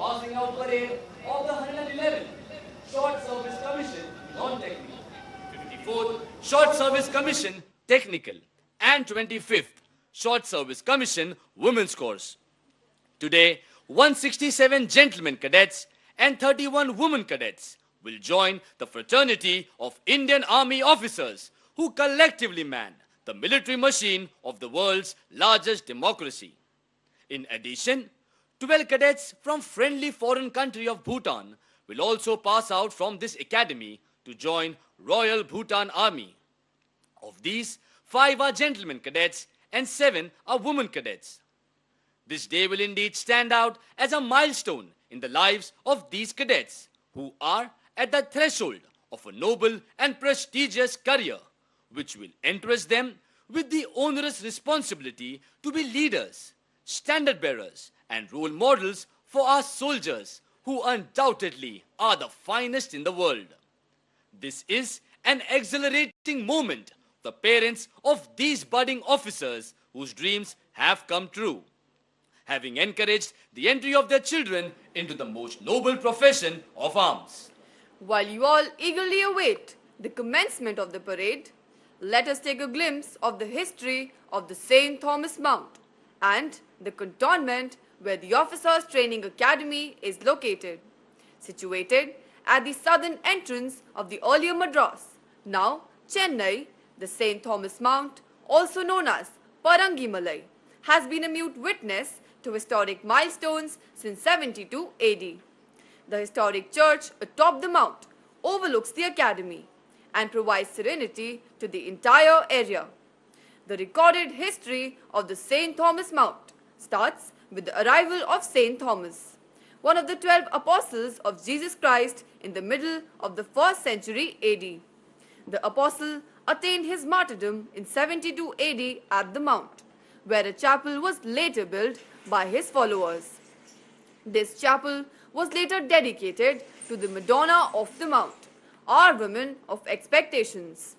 passing out parade of the 111th Short Service Commission Non-Technical, 54th Short Service Commission Technical, and 25th Short Service Commission Women's Course. Today, 167 gentlemen cadets and 31 women cadets will join the fraternity of Indian Army officers who collectively man the military machine of the world's largest democracy. In addition, 12 cadets from friendly foreign country of Bhutan will also pass out from this academy to join Royal Bhutan Army. Of these, 5 are gentlemen cadets and 7 are women cadets. This day will indeed stand out as a milestone in the lives of these cadets who are at the threshold of a noble and prestigious career, which will entrust them with the onerous responsibility to be leaders, standard bearers, and role models for our soldiers who undoubtedly are the finest in the world. This is an exhilarating moment for the parents of these budding officers whose dreams have come true, having encouraged the entry of their children into the most noble profession of arms. While you all eagerly await the commencement of the parade, let us take a glimpse of the history of the St. Thomas Mount and the cantonment where the Officers Training Academy is located, situated at the southern entrance of the earlier Madras, now Chennai. The St. Thomas Mount, also known as Parangimalai, has been a mute witness to historic milestones since 72 AD. The historic church atop the mount overlooks the academy and provides serenity to the entire area. The recorded history of the St. Thomas Mount starts with the arrival of St. Thomas, one of the 12 apostles of Jesus Christ in the middle of the 1st century AD. The apostle attained his martyrdom in 72 AD at the mount, where a chapel was later built by his followers. This chapel was later dedicated to the Madonna of the Mount, our women of expectations.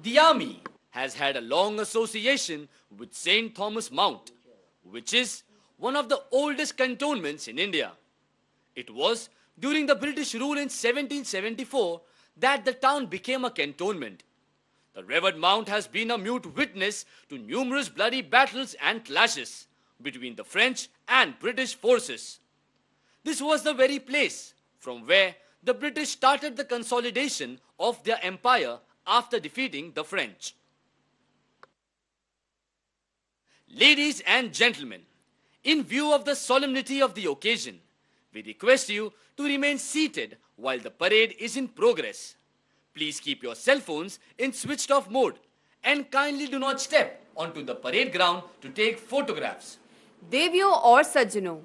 The army has had a long association with St. Thomas Mount, which is one of the oldest cantonments in India. It was during the British rule in 1774 that the town became a cantonment. The revered mount has been a mute witness to numerous bloody battles and clashes between the French and British forces. This was the very place from where the British started the consolidation of their empire after defeating the French. Ladies and gentlemen, in view of the solemnity of the occasion, we request you to remain seated while the parade is in progress. Please keep your cell phones in switched off mode and kindly do not step onto the parade ground to take photographs. देवियों और सज्जनों,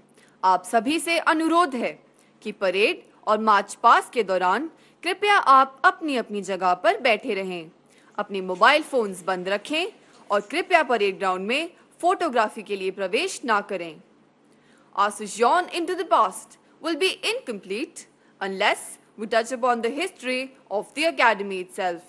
आप सभी से अनुरोध है कि parade और मार्च पास के दौरान कृपया आप अपनी अपनी जगह पर बैठे रहें, अपने मोबाइल फोन्स बंद रखें और कृपया परेड ग्राउंड में फोटोग्राफी के लिए प्रवेश ना करें. Our sojourn into the past will be incomplete unless we touch upon the history of the academy itself.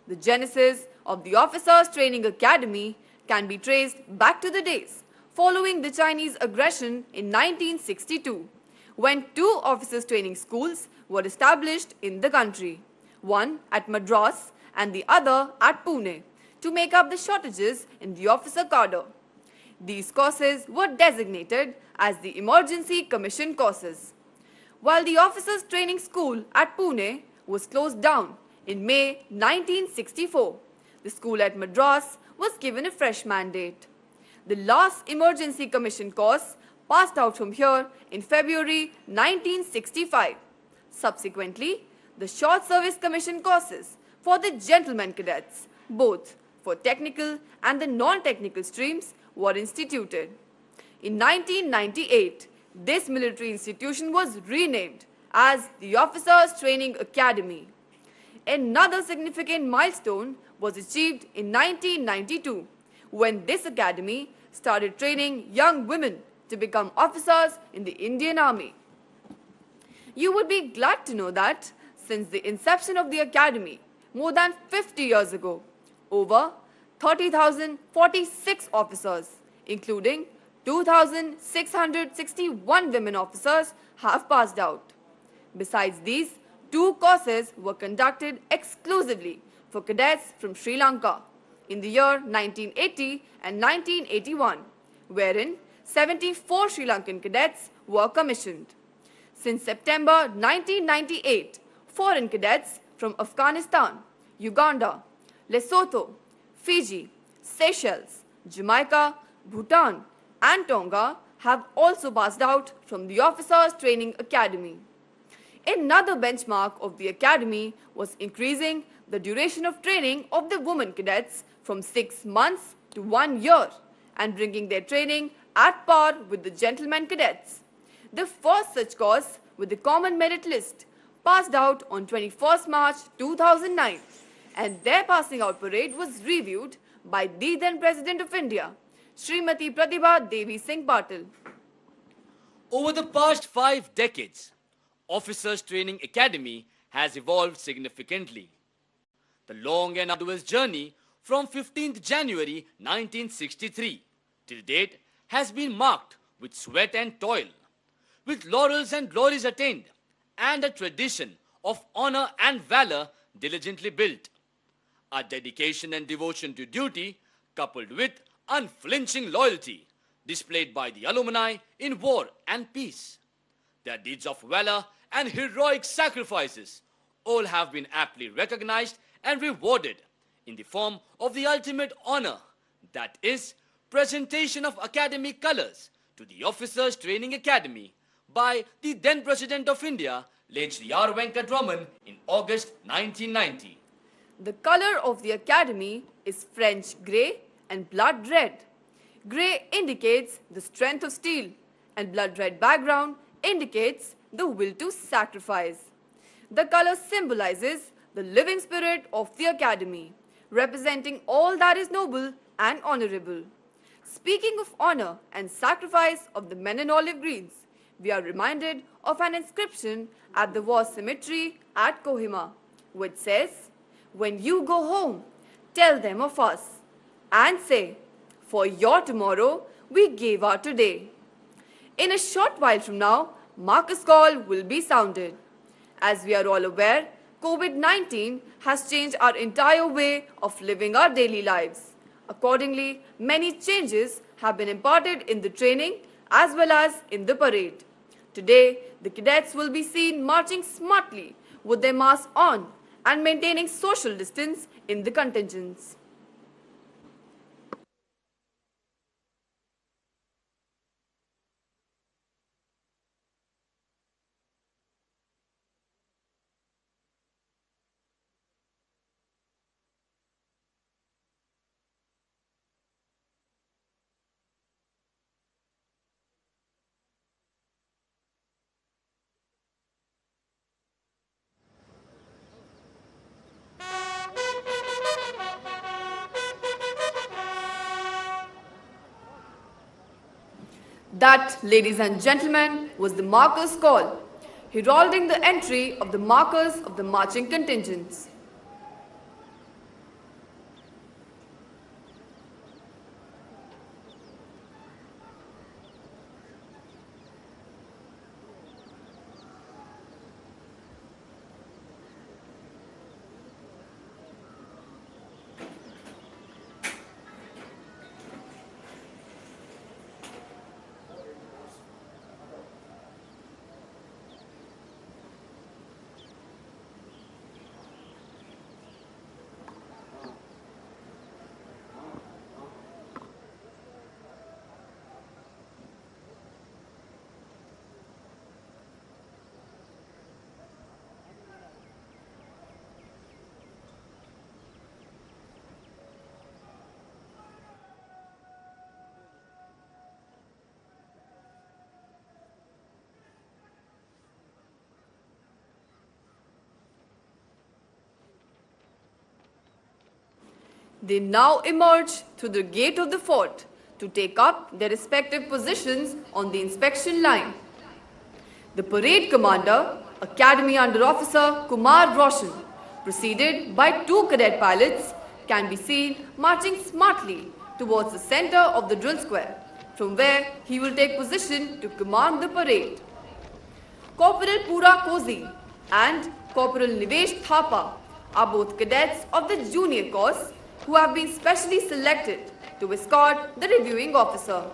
The genesis of the Officers Training Academy can be traced back to the days following the Chinese aggression in 1962, when 2 officers training schools were established in the country, one at Madras and the other at Pune, to make up the shortages in the officer cadre. These courses were designated as the Emergency Commission courses. While the Officers Training School at Pune was closed down in May 1964, the school at Madras was given a fresh mandate. The last Emergency Commission course passed out from here in February 1965. Subsequently, the Short Service Commission courses for the gentlemen cadets, both for technical and the non-technical streams, were instituted. In 1998, this military institution was renamed as the Officers Training Academy. Another significant milestone was achieved in 1992, when this academy started training young women to become officers in the Indian Army. You would be glad to know that since the inception of the academy more than 50 years ago, over 30,046 officers, including 2,661 women officers have passed out. Besides these, 2 courses were conducted exclusively for cadets from Sri Lanka in the year 1980 and 1981, wherein 74 Sri Lankan cadets were commissioned. Since September 1998, foreign cadets from Afghanistan, Uganda, Lesotho, Fiji, Seychelles, Jamaica, Bhutan, and Tonga have also passed out from the Officers Training Academy. Another benchmark of the academy was increasing the duration of training of the women cadets from 6 months to 1 year and bringing their training at par with the gentlemen cadets. The first such course with the common merit list passed out on 21st March 2009, and their passing out parade was reviewed by the then President of India, Srimati Pratibha Devi Singh Patil. Over the past 5 decades, Officers Training Academy has evolved significantly. The long and arduous journey from 15th January 1963 till date has been marked with sweat and toil, with laurels and glories attained, and a tradition of honor and valor diligently built. Our dedication and devotion to duty, coupled with unflinching loyalty, displayed by the alumni in war and peace. Their deeds of valor and heroic sacrifices all have been aptly recognized and rewarded in the form of the ultimate honor, that is, presentation of academy colors to the Officers Training Academy by the then President of India, late Sri R. Venkatraman, in August 1990. The color of the academy is French grey and blood red. Grey indicates the strength of steel, and blood red background indicates the will to sacrifice. The color symbolizes the living spirit of the academy, representing all that is noble and honorable. Speaking of honor and sacrifice of the men in olive greens, we are reminded of an inscription at the war cemetery at Kohima, which says, "When you go home, tell them of us, and say, for your tomorrow, we gave our today." In a short while from now, Marcus Call will be sounded. As we are all aware, COVID-19 has changed our entire way of living our daily lives. Accordingly, many changes have been imparted in the training as well as in the parade. Today, the cadets will be seen marching smartly with their masks on and maintaining social distance in the contingents. That, ladies and gentlemen, was the Marcus Call, heralding the entry of the markers of the marching contingents. They now emerge through the gate of the fort to take up their respective positions on the inspection line. The parade commander, Academy Under Officer Kumar Roshan, preceded by 2 cadet pilots, can be seen marching smartly towards the center of the drill square, from where he will take position to command the parade. Corporal Pura Kozi and Corporal Nivesh Thapa are both cadets of the junior course who have been specially selected to escort the reviewing officer.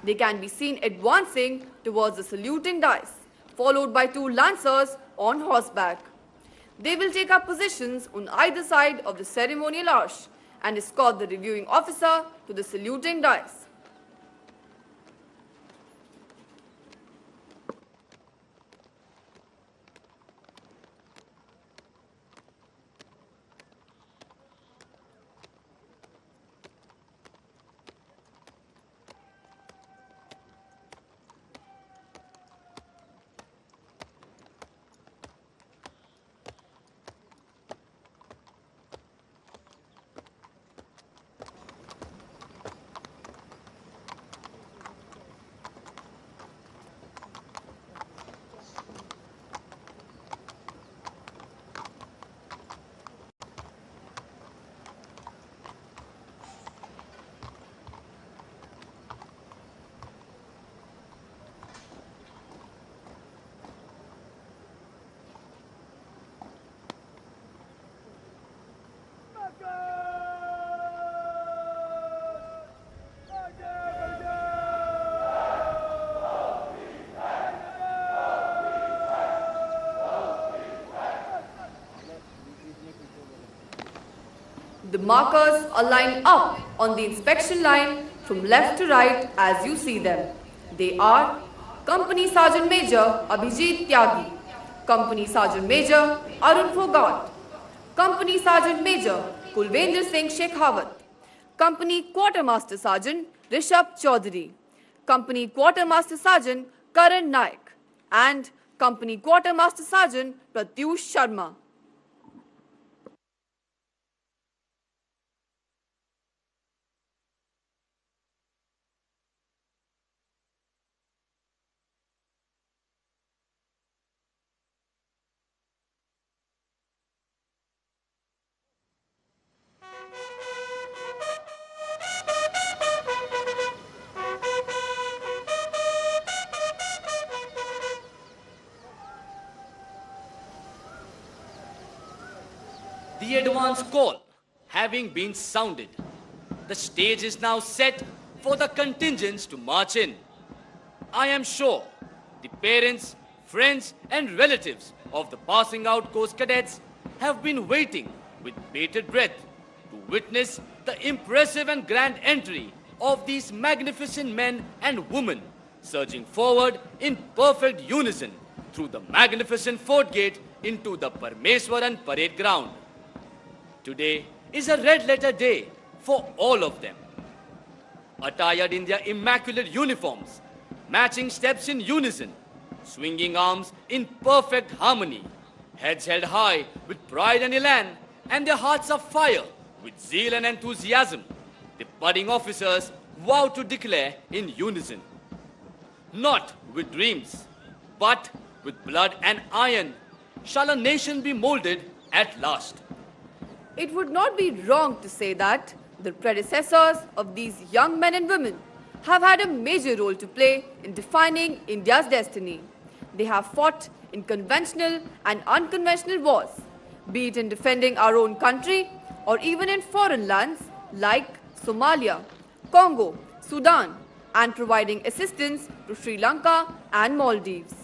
They can be seen advancing towards the saluting dais, followed by two lancers on horseback. They will take up positions on either side of the ceremonial arch and escort the reviewing officer to the saluting dais. The markers are lined up on the inspection line from left to right as you see them. They are Company Sergeant Major Abhijit Tyagi, Company Sergeant Major Arun Fogart, Company Sergeant Major Kulvendra Singh Shekhawat, Company Quartermaster Sergeant Rishabh Chaudhary, Company Quartermaster Sergeant Karan Naik, and Company Quartermaster Sergeant Pratyush Sharma. The advance call having been sounded, the stage is now set for the contingents to march in. I am sure the parents, friends and relatives of the passing out course cadets have been waiting with bated breath to witness the impressive and grand entry of these magnificent men and women surging forward in perfect unison through the magnificent fort gate into the Parmeswaran parade ground. Today is a red letter day for all of them. Attired in their immaculate uniforms, matching steps in unison, swinging arms in perfect harmony, heads held high with pride and elan, and their hearts afire with zeal and enthusiasm, the budding officers vow to declare in unison. Not with dreams, but with blood and iron shall a nation be molded at last. It would not be wrong to say that the predecessors of these young men and women have had a major role to play in defining India's destiny. They have fought in conventional and unconventional wars, be it in defending our own country or even in foreign lands like Somalia, Congo, Sudan, and providing assistance to Sri Lanka and Maldives.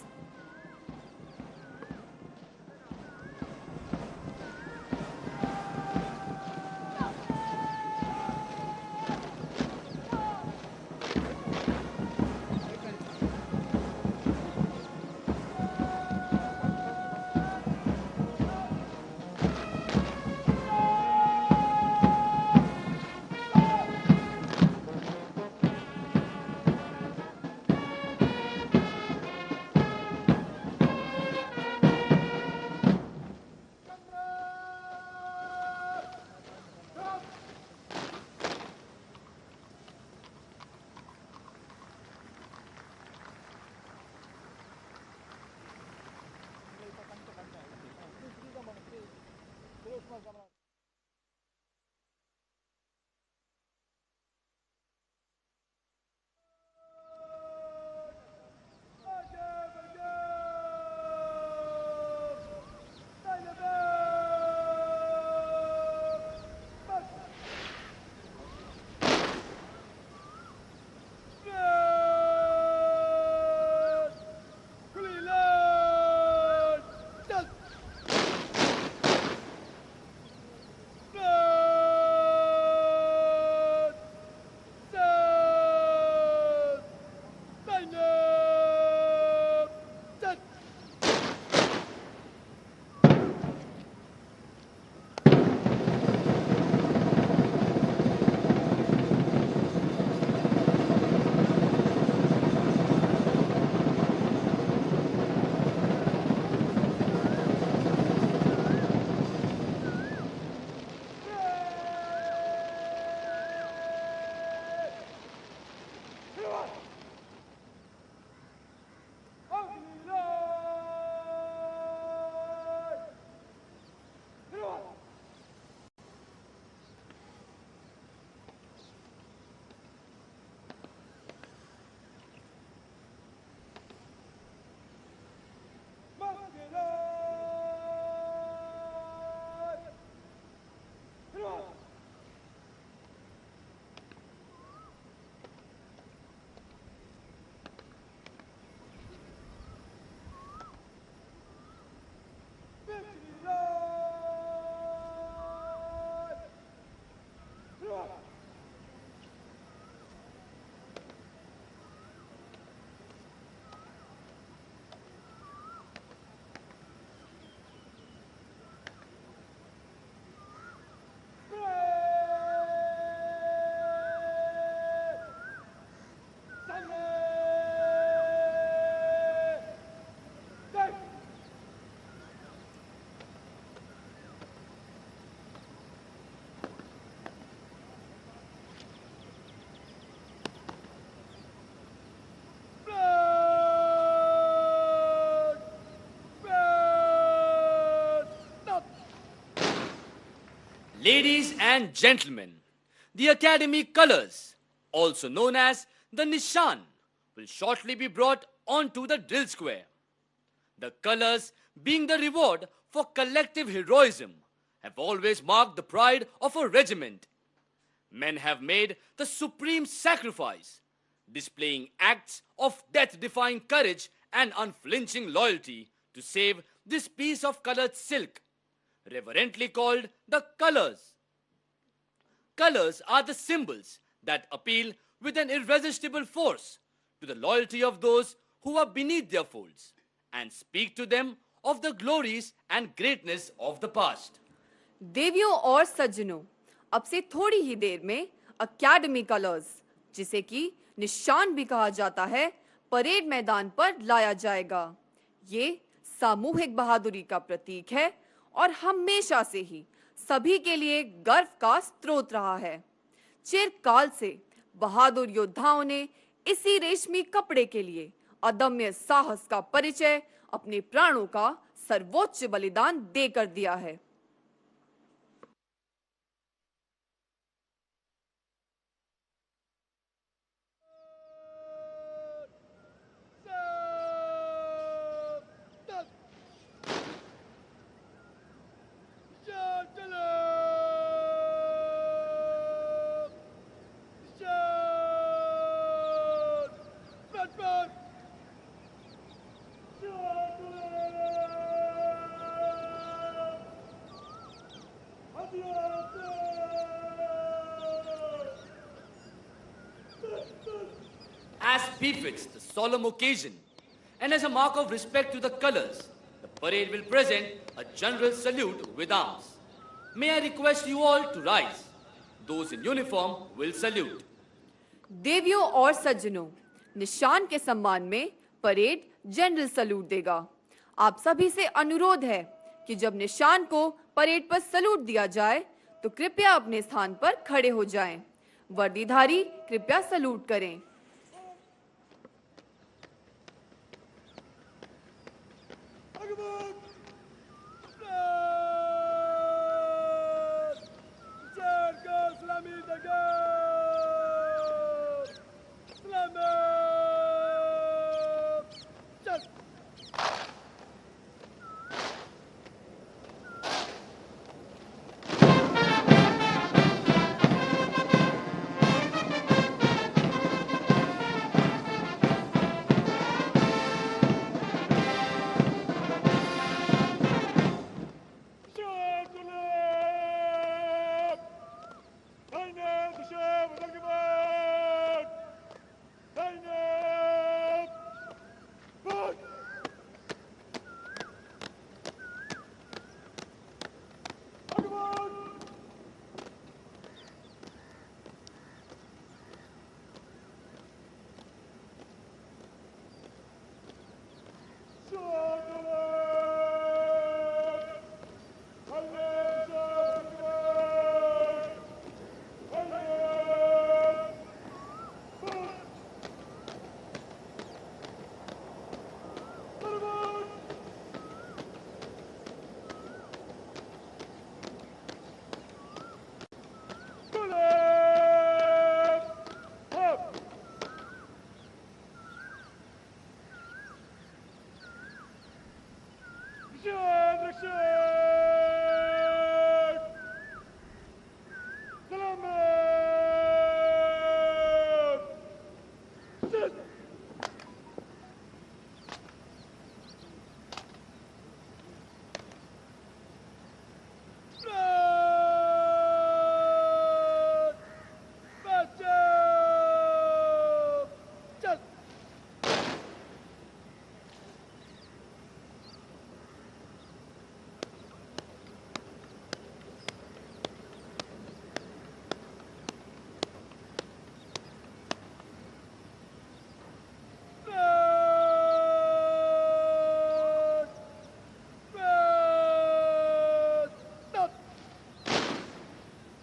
Ladies and gentlemen, the Academy colors, also known as the Nishan, will shortly be brought onto the drill square. The colors, being the reward for collective heroism, have always marked the pride of a regiment. Men have made the supreme sacrifice, displaying acts of death-defying courage and unflinching loyalty to save this piece of colored silk, reverently called the colors. Colors are the symbols that appeal with an irresistible force to the loyalty of those who are beneath their folds and speak to them of the glories and greatness of the past. देवियों और सज्जनों, अब से थोड़ी ही देर में academy colours, जिसे कि निशान भी कहा जाता है, परेड मैदान पर लाया जाएगा। ये सामूहिक बहादुरी का प्रतीक है और हमेशा से ही सभी के लिए गर्व का स्रोत रहा है। चिरकाल से बहादुर योद्धाओं ने इसी रेशमी कपड़े के लिए अदम्य साहस का परिचय अपने प्राणों का सर्वोच्च बलिदान देकर दिया है। As befits the solemn occasion, and as a mark of respect to the colors, the parade will present a general salute with arms. May I request you all to rise. Those in uniform will salute. देवियों और सज्जनों, निशान के सम्मान में parade general salute देगा। आप सभी से अनुरोध है कि जब निशान को परेड पर सलूट दिया जाए तो कृपया अपने स्थान पर खड़े हो जाएं। वर्दीधारी कृपया सलूट करें।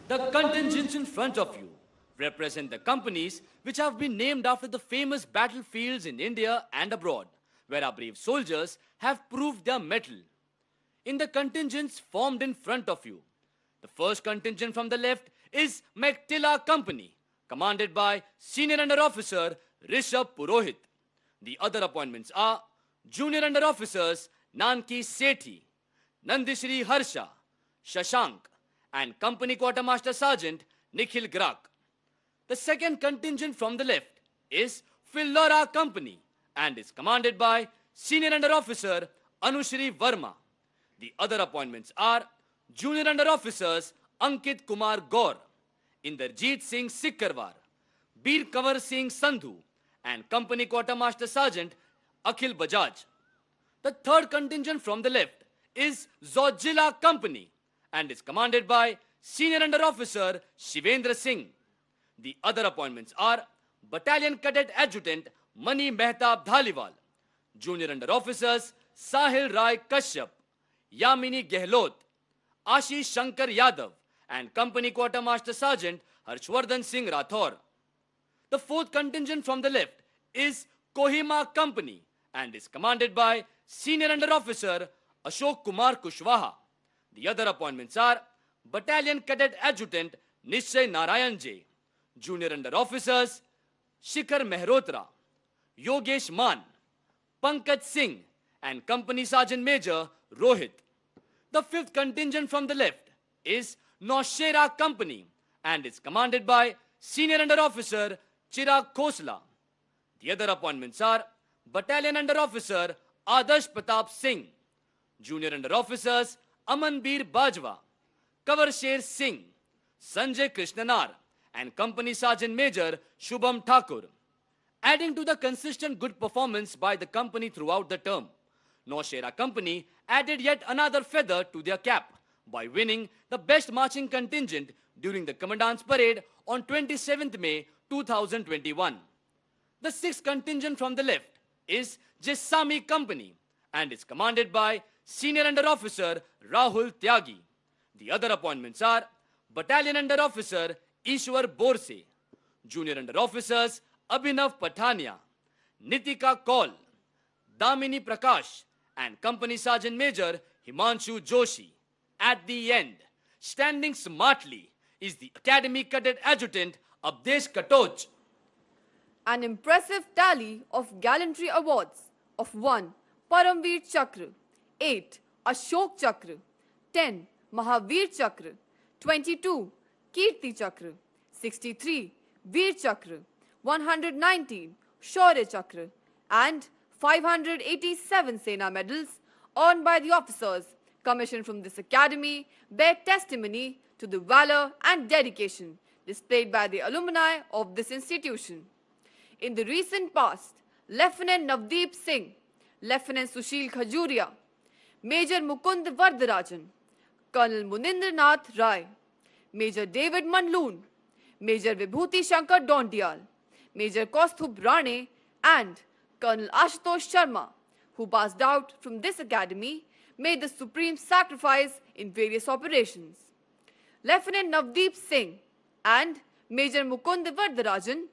The contingents in front of you represent the companies which have been named after the famous battlefields in India and abroad, where our brave soldiers have proved their mettle. In the contingents formed in front of you, The first contingent from the left is Mectila Company, commanded by Senior Under Officer Rishabh Purohit. The other appointments are Junior Under Officers Nanki Sethi, Nandishri Harsha, Shashank, and Company Quartermaster Sergeant Nikhil Grak. The second contingent from the left is Philora Company and is commanded by Senior Under Officer Anushri Verma. The other appointments are Junior Under Officers Ankit Kumar Gaur, Inderjeet Singh Sikkarwar, Bir Kanwar Singh Sandhu, and Company Quartermaster Sergeant Akhil Bajaj. The third contingent from the left is Zojila Company and is commanded by Senior Under Officer Shivendra Singh. The other appointments are Battalion Cadet Adjutant Mani Mehtab Dhaliwal, Junior Under Officers Sahil Rai Kashyap, Yamini Gehlot, Ashish Shankar Yadav, and Company Quartermaster Sergeant Harshvardhan Singh Rathore. The fourth contingent from the left is Kohima Company and is commanded by Senior Under Officer Ashok Kumar Kushwaha. The other appointments are Battalion Cadet Adjutant Nishay Narayan J, Junior Under Officers Shikhar Mehrotra, Yogesh Man, Pankaj Singh, and Company Sergeant Major Rohit. The fifth contingent from the left is Naushera Company and is commanded by Senior Under Officer Chirag Khosla. The other appointments are Battalion Under Officer Adarsh Pratap Singh, Junior Under Officers Amanbir Bajwa, Kanwar Sher Singh, Sanjay Krishnanar, and Company Sergeant Major Shubham Thakur. Adding to the consistent good performance by the company throughout the term, Naushera Company added yet another feather to their cap by winning the Best Marching Contingent during the Commandant's Parade on 27th May 2021. The sixth contingent from the left is Jessami Company and is commanded by Senior Under Officer Rahul Tyagi. The other appointments are Battalion Under Officer Ishwar Borse, Junior Under Officers Abhinav Pathania, Nitika Kaul, Damini Prakash, and Company Sergeant Major Himanshu Joshi. At the end, standing smartly, is the Academy Cadet Adjutant Abdesh Katoch. An impressive tally of gallantry awards of 1. Paramveer Chakra, 8. Ashok Chakra, 10. Mahavir Chakra, 22. Kirti Chakra, 63. Veer Chakra, 119. Shaurya Chakra, and 587 Sena medals earned by the officers commissioned from this academy bear testimony to the valor and dedication displayed by the alumni of this institution. In the recent past, Lieutenant Navdeep Singh, Lieutenant Sushil Khajuria, Major Mukund Vardarajan, Colonel Munindra Nath Rai, Major David Manloon, Major Vibhuti Shankar Dondial, Major Kaustubh Rane, and Colonel Ashutosh Sharma, who passed out from this academy, made the supreme sacrifice in various operations. Lieutenant Navdeep Singh and Major Mukund Vardarajan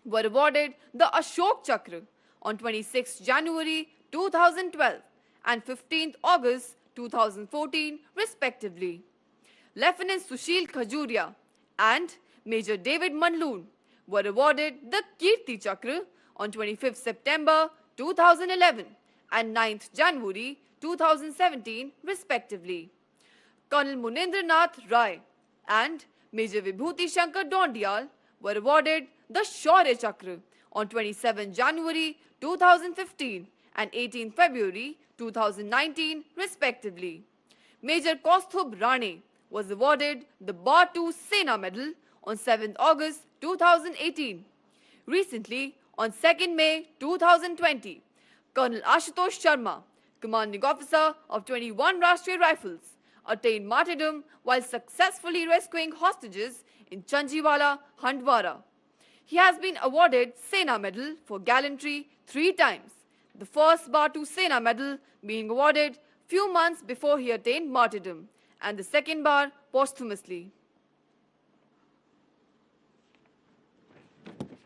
were awarded the Ashok Chakra on 26 January 2012 and 15 August 2014 respectively. Lieutenant Sushil Khajuria and Major David Manloon were awarded the Kirti Chakra on 25 September 2011 and 9th January 2017 respectively. Colonel Munindra Nath Rai and Major Vibhuti Shankar Dondial were awarded the Shaurya Chakra on 27 January 2015 and 18 February 2019 respectively. Major Kaustubh Rane was awarded the Batu Sena Medal on 7 August 2018. Recently, on 2 May 2020, Colonel Ashutosh Sharma, Commanding Officer of 21 Rashtriya Rifles, attained martyrdom while successfully rescuing hostages in Chanjiwala, Handwara. He has been awarded Sena Medal for gallantry 3 times, the first Batu Sena Medal being awarded few months before he attained martyrdom, and the second bar posthumously.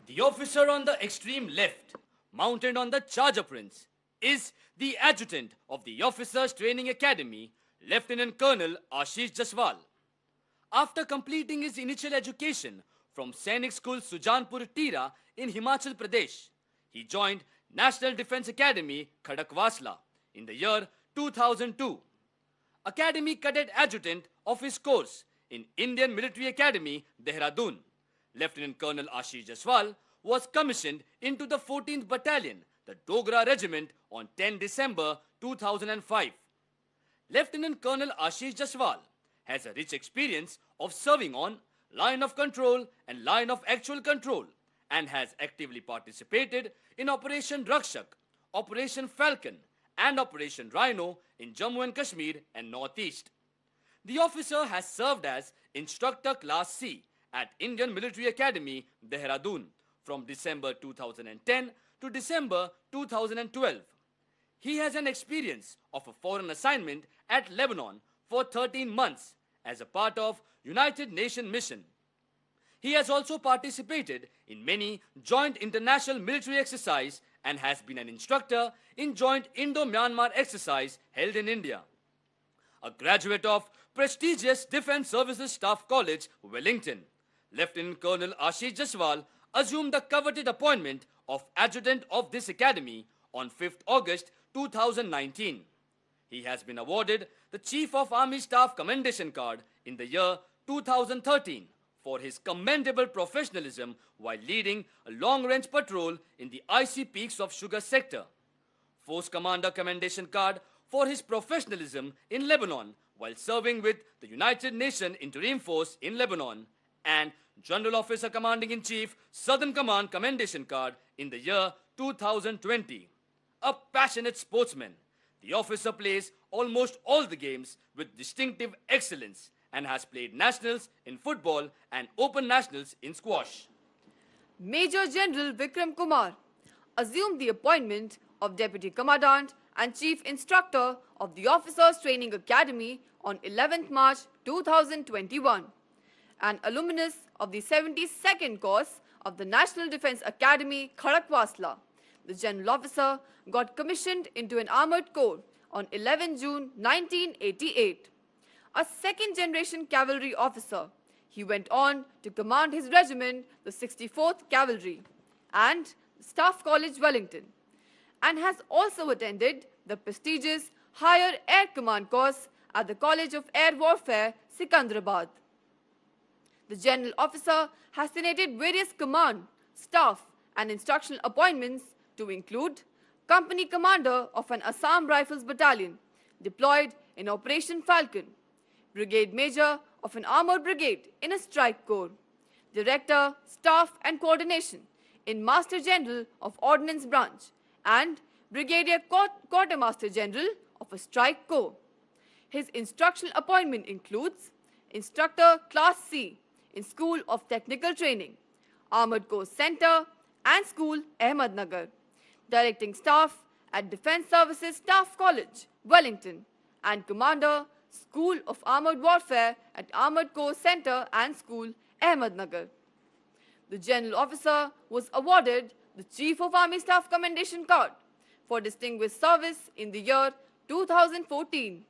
The officer on the extreme left, mounted on the Charger Prince, is the adjutant of the Officers Training Academy, Lieutenant Colonel Ashish Jaswal. After completing his initial education from Sainik School Sujanpur Tira in Himachal Pradesh, he joined National Defence Academy Khadakwasla in the year 2002. Academy Cadet Adjutant of his course in Indian Military Academy, Dehradun. Lieutenant Colonel Ashish Jaswal was commissioned into the 14th Battalion, the Dogra Regiment, on 10 December 2005. Lieutenant Colonel Ashish Jaswal has a rich experience of serving on line of control and line of actual control and has actively participated in Operation Rakshak, Operation Falcon and Operation Rhino in Jammu and Kashmir and Northeast. The officer has served as Instructor Class C at Indian Military Academy, Dehradun from December 2010 to December 2012. He has an experience of a foreign assignment at Lebanon for 13 months as a part of United Nations mission. He has also participated in many joint international military exercises and has been an instructor in joint Indo-Myanmar exercise held in India. A graduate of prestigious Defence Services Staff College, Wellington, Lieutenant Colonel Ashish Jaswal assumed the coveted appointment of adjutant of this academy on 5th August 2019. He has been awarded the Chief of Army Staff Commendation Card in the year 2013 for his commendable professionalism while leading a long-range patrol in the icy peaks of Sugar sector. Force Commander Commendation Card for his professionalism in Lebanon while serving with the United Nations Interim Force in Lebanon, and General Officer Commanding-in-Chief Southern Command Commendation Card in the year 2020. A passionate sportsman, the officer plays almost all the games with distinctive excellence and has played nationals in football and open nationals in squash. Major General Vikram Kumar assumed the appointment of Deputy Commandant and Chief Instructor of the Officers Training Academy on 11th March 2021. An alumnus of the 72nd course of the National Defence Academy, Khadakwasla, the General Officer got commissioned into an armoured corps on 11 June 1988. A second-generation cavalry officer, he went on to command his regiment, the 64th Cavalry, and Staff College, Wellington, and has also attended the prestigious Higher Air Command course at the College of Air Warfare, Sikandrabad. The General Officer has tenated various command, staff and instructional appointments to include Company Commander of an Assam Rifles Battalion deployed in Operation Falcon, Brigade Major of an Armoured Brigade in a Strike Corps, Director, Staff and Coordination in Master General of Ordnance Branch, and Brigadier Quartermaster General of a Strike Corps. His instructional appointment includes Instructor Class C in School of Technical Training, Armoured Corps Centre and School, Ahmednagar, Directing Staff at Defence Services Staff College, Wellington, and Commander, School of Armoured Warfare at Armoured Corps Centre and School, Ahmednagar. The General Officer was awarded the Chief of Army Staff Commendation Card for distinguished service in the year 2014.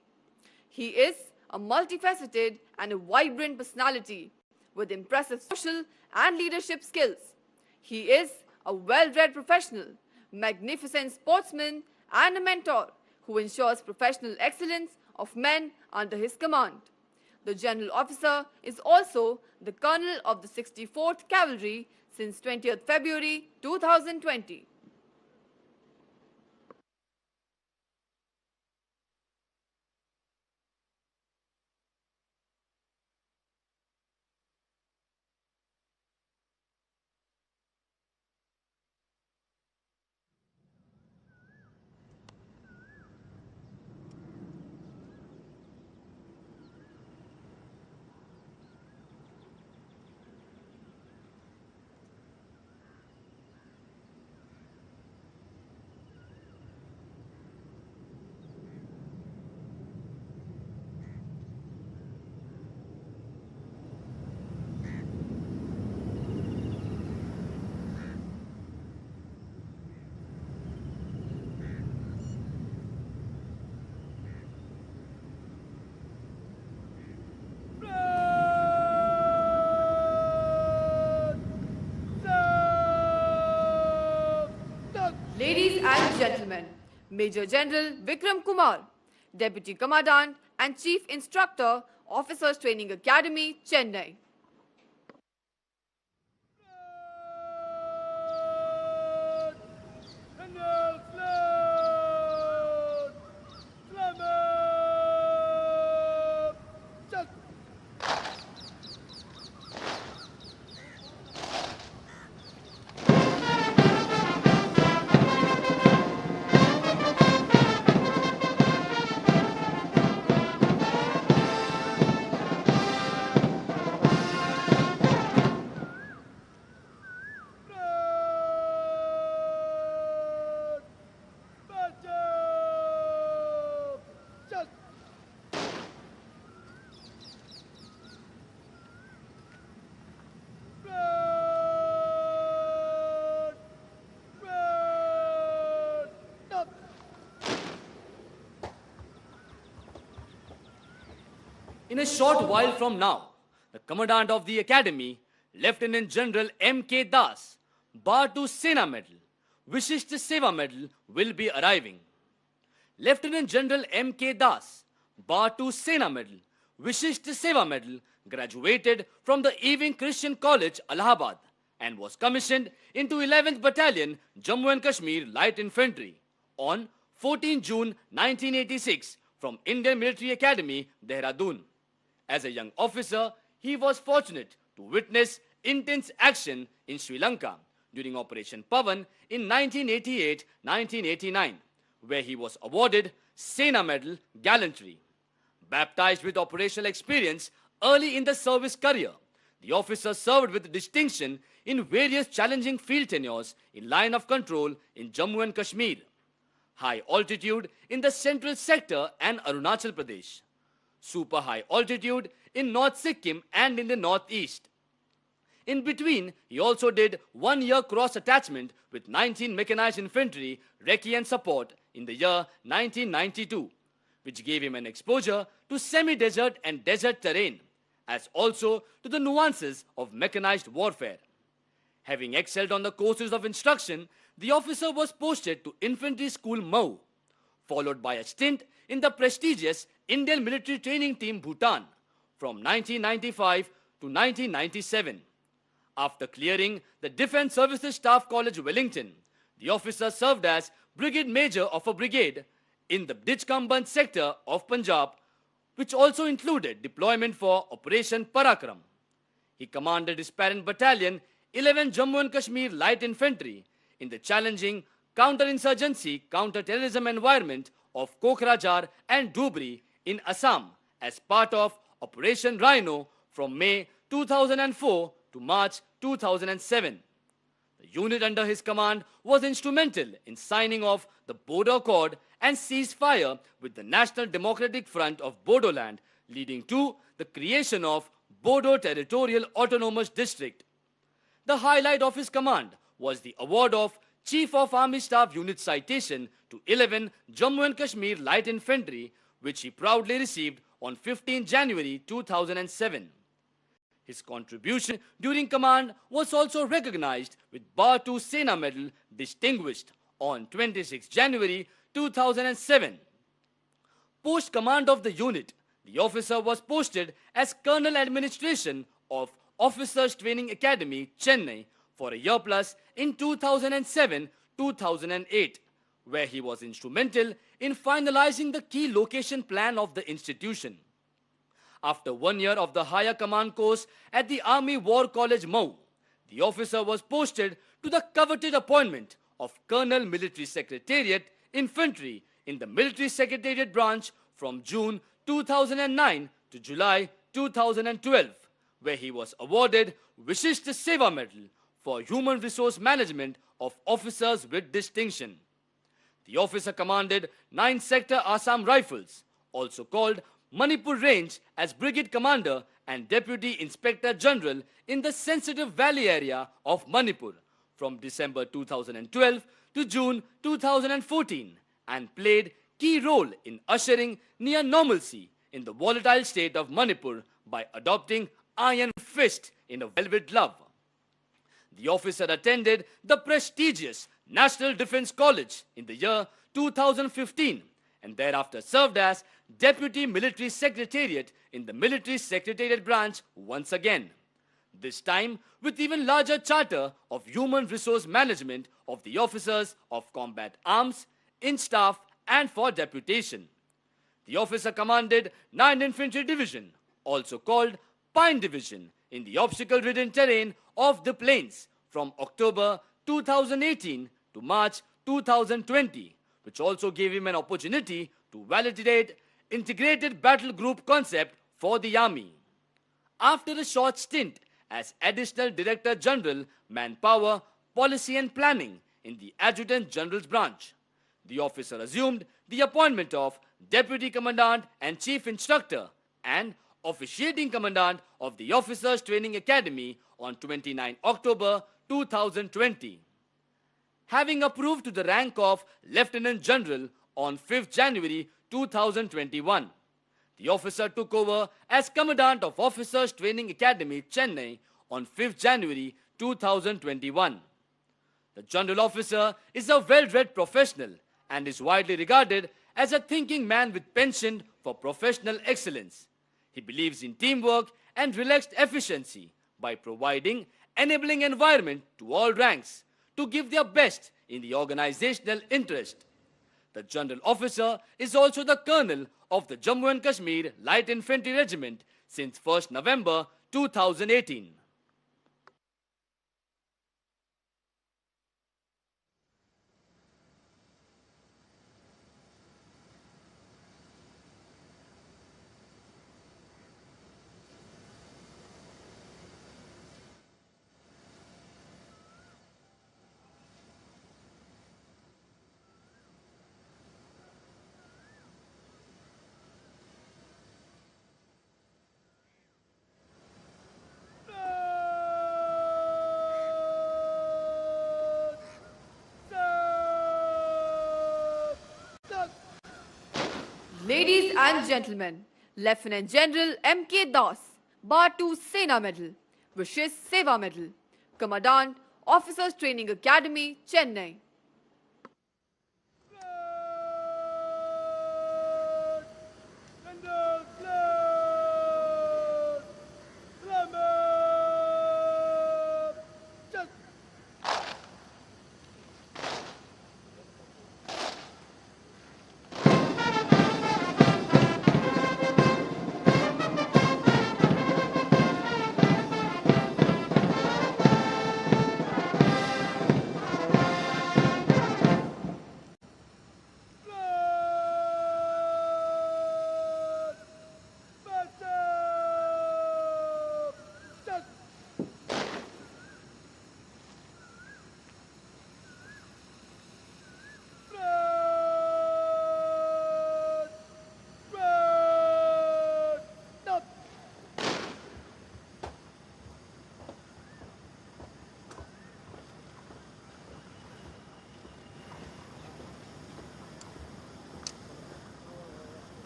He is a multifaceted and a vibrant personality with impressive social and leadership skills. He is a well-read professional, magnificent sportsman, and a mentor who ensures professional excellence of men under his command. The General Officer is also the Colonel of the 64th Cavalry since 20th February 2020. Major General Vikram Kumar, Deputy Commandant and Chief Instructor, Officers Training Academy, Chennai. In a short while from now, the Commandant of the Academy, Lieutenant General M.K. Das, Batu Sena Medal, Vishisht Seva Medal will be arriving. Lieutenant General M.K. Das, Batu Sena Medal, Vishisht Seva Medal, graduated from the Ewing Christian College, Allahabad, and was commissioned into 11th Battalion, Jammu and Kashmir Light Infantry on 14 June 1986 from Indian Military Academy, Dehradun. As a young officer, he was fortunate to witness intense action in Sri Lanka during Operation Pavan in 1988-1989, where he was awarded Sena Medal Gallantry. Baptized with operational experience early in the service career, the officer served with distinction in various challenging field tenures in line of control in Jammu and Kashmir, high altitude in the central sector and Arunachal Pradesh, super high altitude in North Sikkim and in the northeast. In between, he also did 1 year cross attachment with 19 Mechanized Infantry Recce and Support in the year 1992, which gave him an exposure to semi-desert and desert terrain, as also to the nuances of mechanized warfare. Having excelled on the courses of instruction, the officer was posted to Infantry School Mau, followed by a stint in the prestigious Indian Military Training Team Bhutan from 1995 to 1997. After clearing the Defence Services Staff College, Wellington, the officer served as Brigade Major of a brigade in the Dijkamband sector of Punjab, which also included deployment for Operation Parakram. He commanded his parent battalion, 11 Jammu and Kashmir Light Infantry, in the challenging counter-insurgency, counter-terrorism environment of Kokrajhar and Dhubri in Assam as part of Operation Rhino from May 2004 to March 2007. The unit under his command was instrumental in signing off the border accord and ceasefire with the National Democratic Front of Bodoland, leading to the creation of Bodo Territorial Autonomous District. The highlight of his command was the award of Chief of Army Staff Unit Citation to 11 Jammu and Kashmir Light Infantry, which he proudly received on 15 January 2007. His contribution during command was also recognized with Batu Sena Medal distinguished on 26 January 2007. Post command of the unit, the officer was posted as Colonel Administration of Officers Training Academy, Chennai, for a year plus in 2007-2008, where he was instrumental in finalizing the key location plan of the institution. After 1 year of the higher command course at the Army War College, Mau, the officer was posted to the coveted appointment of Colonel Military Secretariat Infantry in the Military Secretariat branch from June 2009 to July 2012, where he was awarded Vishisht Seva Medal for Human Resource Management of Officers with Distinction. The officer commanded 9 Sector Assam Rifles, also called Manipur Range, as Brigade Commander and Deputy Inspector General in the sensitive valley area of Manipur from December 2012 to June 2014, and played key role in ushering near normalcy in the volatile state of Manipur by adopting iron fist in a velvet glove. The officer attended the prestigious National Defence College in the year 2015, and thereafter served as Deputy Military Secretariat in the Military Secretariat branch once again. This time with even larger charter of human resource management of the officers of combat arms, in staff and for deputation. The officer commanded 9th Infantry Division, also called Pine Division, in the obstacle-ridden terrain of the plains from October 2018 to March 2020, which also gave him an opportunity to validate integrated battle group concept for the army. After a short stint as Additional Director General, Manpower, Policy and Planning in the Adjutant General's branch, the officer assumed the appointment of Deputy Commandant and Chief Instructor and Officiating Commandant of the Officers Training Academy on 29 October 2020. Having approved to the rank of Lieutenant General on 5th January 2021, the officer took over as Commandant of Officers Training Academy, Chennai on 5th January 2021. The General Officer is a well-read professional and is widely regarded as a thinking man with penchant for professional excellence. He believes in teamwork and relaxed efficiency by providing enabling environment to all ranks to give their best in the organizational interest. The General Officer is also the Colonel of the Jammu and Kashmir Light Infantry Regiment since 1st November 2018. Ladies and gentlemen, Lieutenant General M.K. Das, Bar 2 Sena Medal, Vishesh Seva Medal, Commandant, Officers Training Academy, Chennai.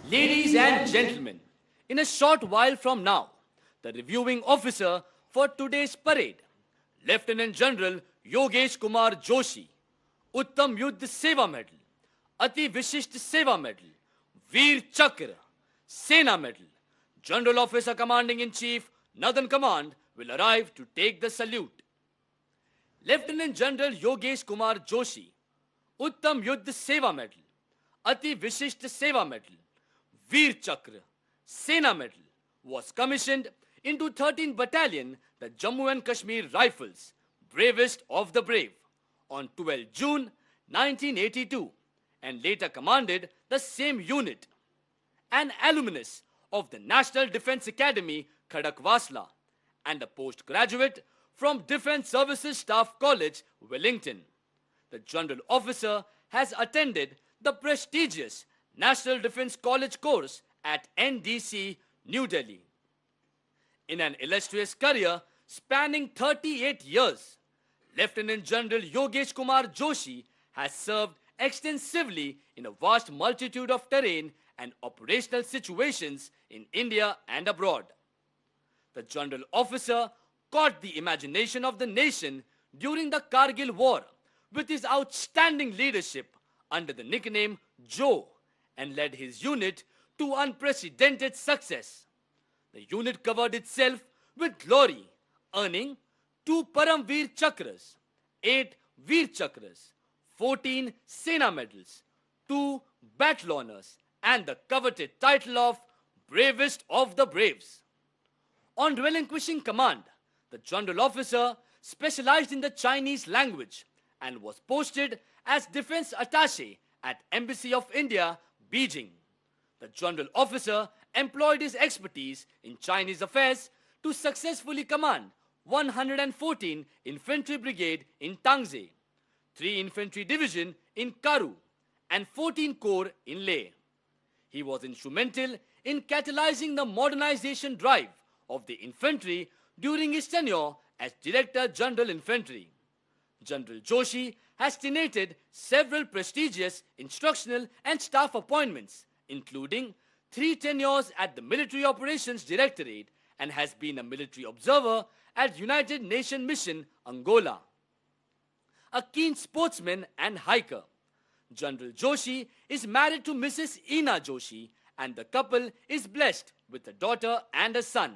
Ladies and gentlemen, in a short while from now, the reviewing officer for today's parade, Lieutenant General Yogesh Kumar Joshi, Uttam Yuddh Seva Medal, Ati Vishisht Seva Medal, Veer Chakra, Sena Medal, General Officer Commanding in Chief, Northern Command, will arrive to take the salute. Lieutenant General Yogesh Kumar Joshi, Uttam Yuddh Seva Medal, Ati Vishisht Seva Medal, Veer Chakra, Sena Medal, was commissioned into 13th Battalion, the Jammu and Kashmir Rifles, bravest of the brave, on 12 June 1982, and later commanded the same unit. An alumnus of the National Defence Academy, Khadakwasla, and a postgraduate from Defence Services Staff College, Wellington. The General Officer has attended the prestigious National Defence College course at NDC, New Delhi. In an illustrious career spanning 38 years, Lieutenant General Yogesh Kumar Joshi has served extensively in a vast multitude of terrain and operational situations in India and abroad. The General Officer caught the imagination of the nation during the Kargil War with his outstanding leadership, under the nickname Joe and led his unit to unprecedented success. The unit covered itself with glory, earning 2 Paramveer Chakras, 8 Veer Chakras, 14 Sena medals, 2 battle honors, and the coveted title of Bravest of the Braves. On relinquishing command, the general officer specialized in the Chinese language and was posted as defense attaché at Embassy of India, Beijing. The general officer employed his expertise in Chinese affairs to successfully command 114 Infantry Brigade in Tangze, 3 Infantry Division in Karu, and 14 Corps in Leh. He was instrumental in catalyzing the modernization drive of the infantry during his tenure as Director General Infantry. General Joshi has tenated several prestigious instructional and staff appointments, including 3 tenures at the Military Operations Directorate, and has been a military observer at United Nations Mission, Angola. A keen sportsman and hiker, General Joshi is married to Mrs. Ina Joshi, and the couple is blessed with a daughter and a son.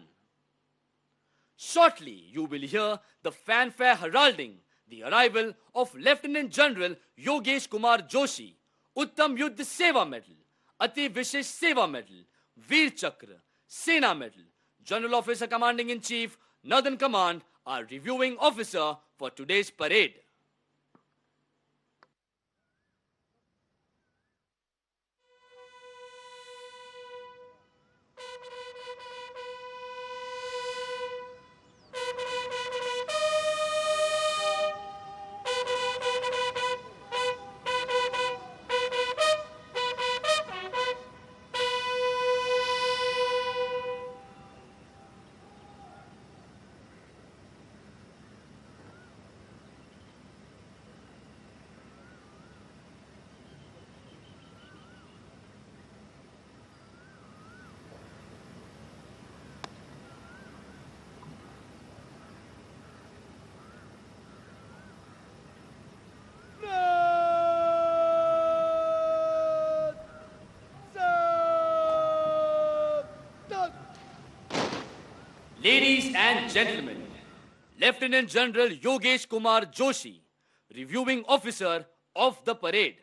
Shortly, you will hear the fanfare heralding the arrival of Lieutenant General Yogesh Kumar Joshi, Uttam Yuddh Seva Medal, Ati Vishesh Seva Medal, Veer Chakra, Sena Medal, General Officer Commanding-in-Chief, Northern Command, our reviewing officer for today's parade. Ladies and gentlemen, Lieutenant General Yogesh Kumar Joshi, reviewing officer of the parade.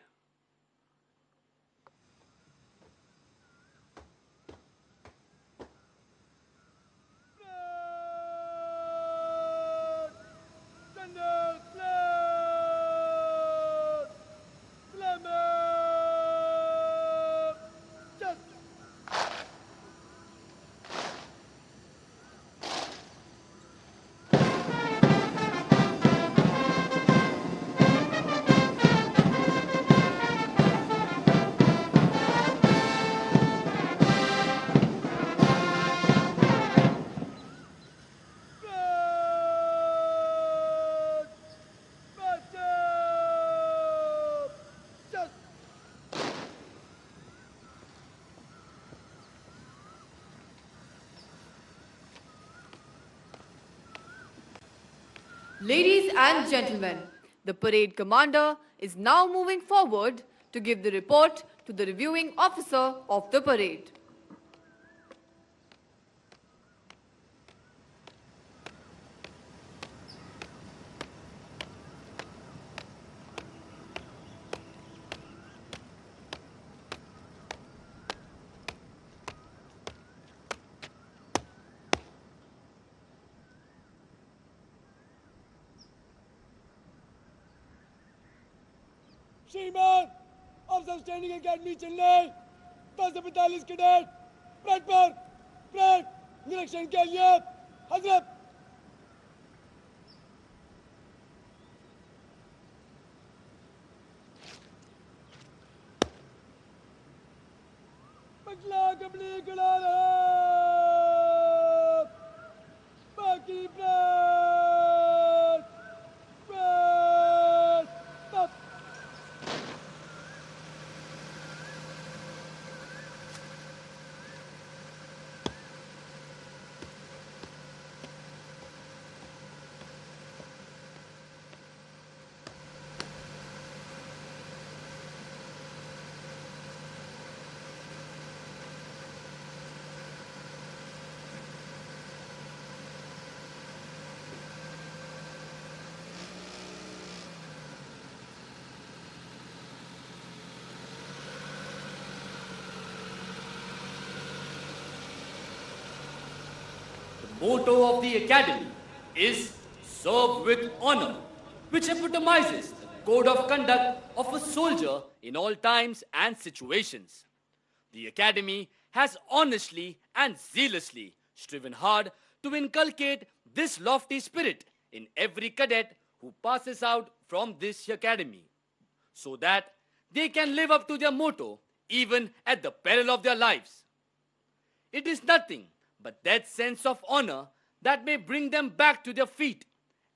Ladies and gentlemen, the parade commander is now moving forward to give the report to the reviewing officer of the parade. श्रीमान अफसर training academy Chennai 10:45 cadet parade पर parade निरीक्षण के लिए हजरत। पगला कपड़े खड़ा रहा बाकी परेड परेड तब motto of the academy is serve with honor, which epitomizes the code of conduct of a soldier in all times and situations. The academy has honestly and zealously striven hard to inculcate this lofty spirit in every cadet who passes out from this academy, so that they can live up to their motto even at the peril of their lives. It is nothing but that sense of honor that may bring them back to their feet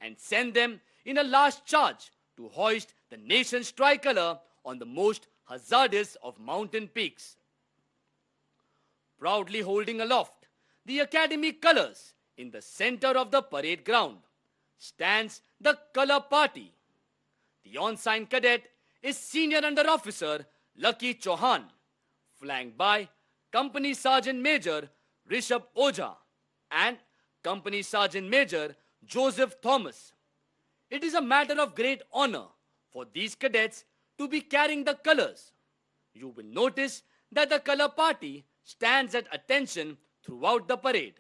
and send them in a last charge to hoist the nation's tricolor on the most hazardous of mountain peaks. Proudly holding aloft the academy colors in the center of the parade ground stands the color party. The ensign cadet is Senior Under Officer Lucky Chauhan, flanked by Company Sergeant Major Rishabh Ojha and Company Sergeant Major Joseph Thomas. It is a matter of great honor for these cadets to be carrying the colors. You will notice that the color party stands at attention throughout the parade.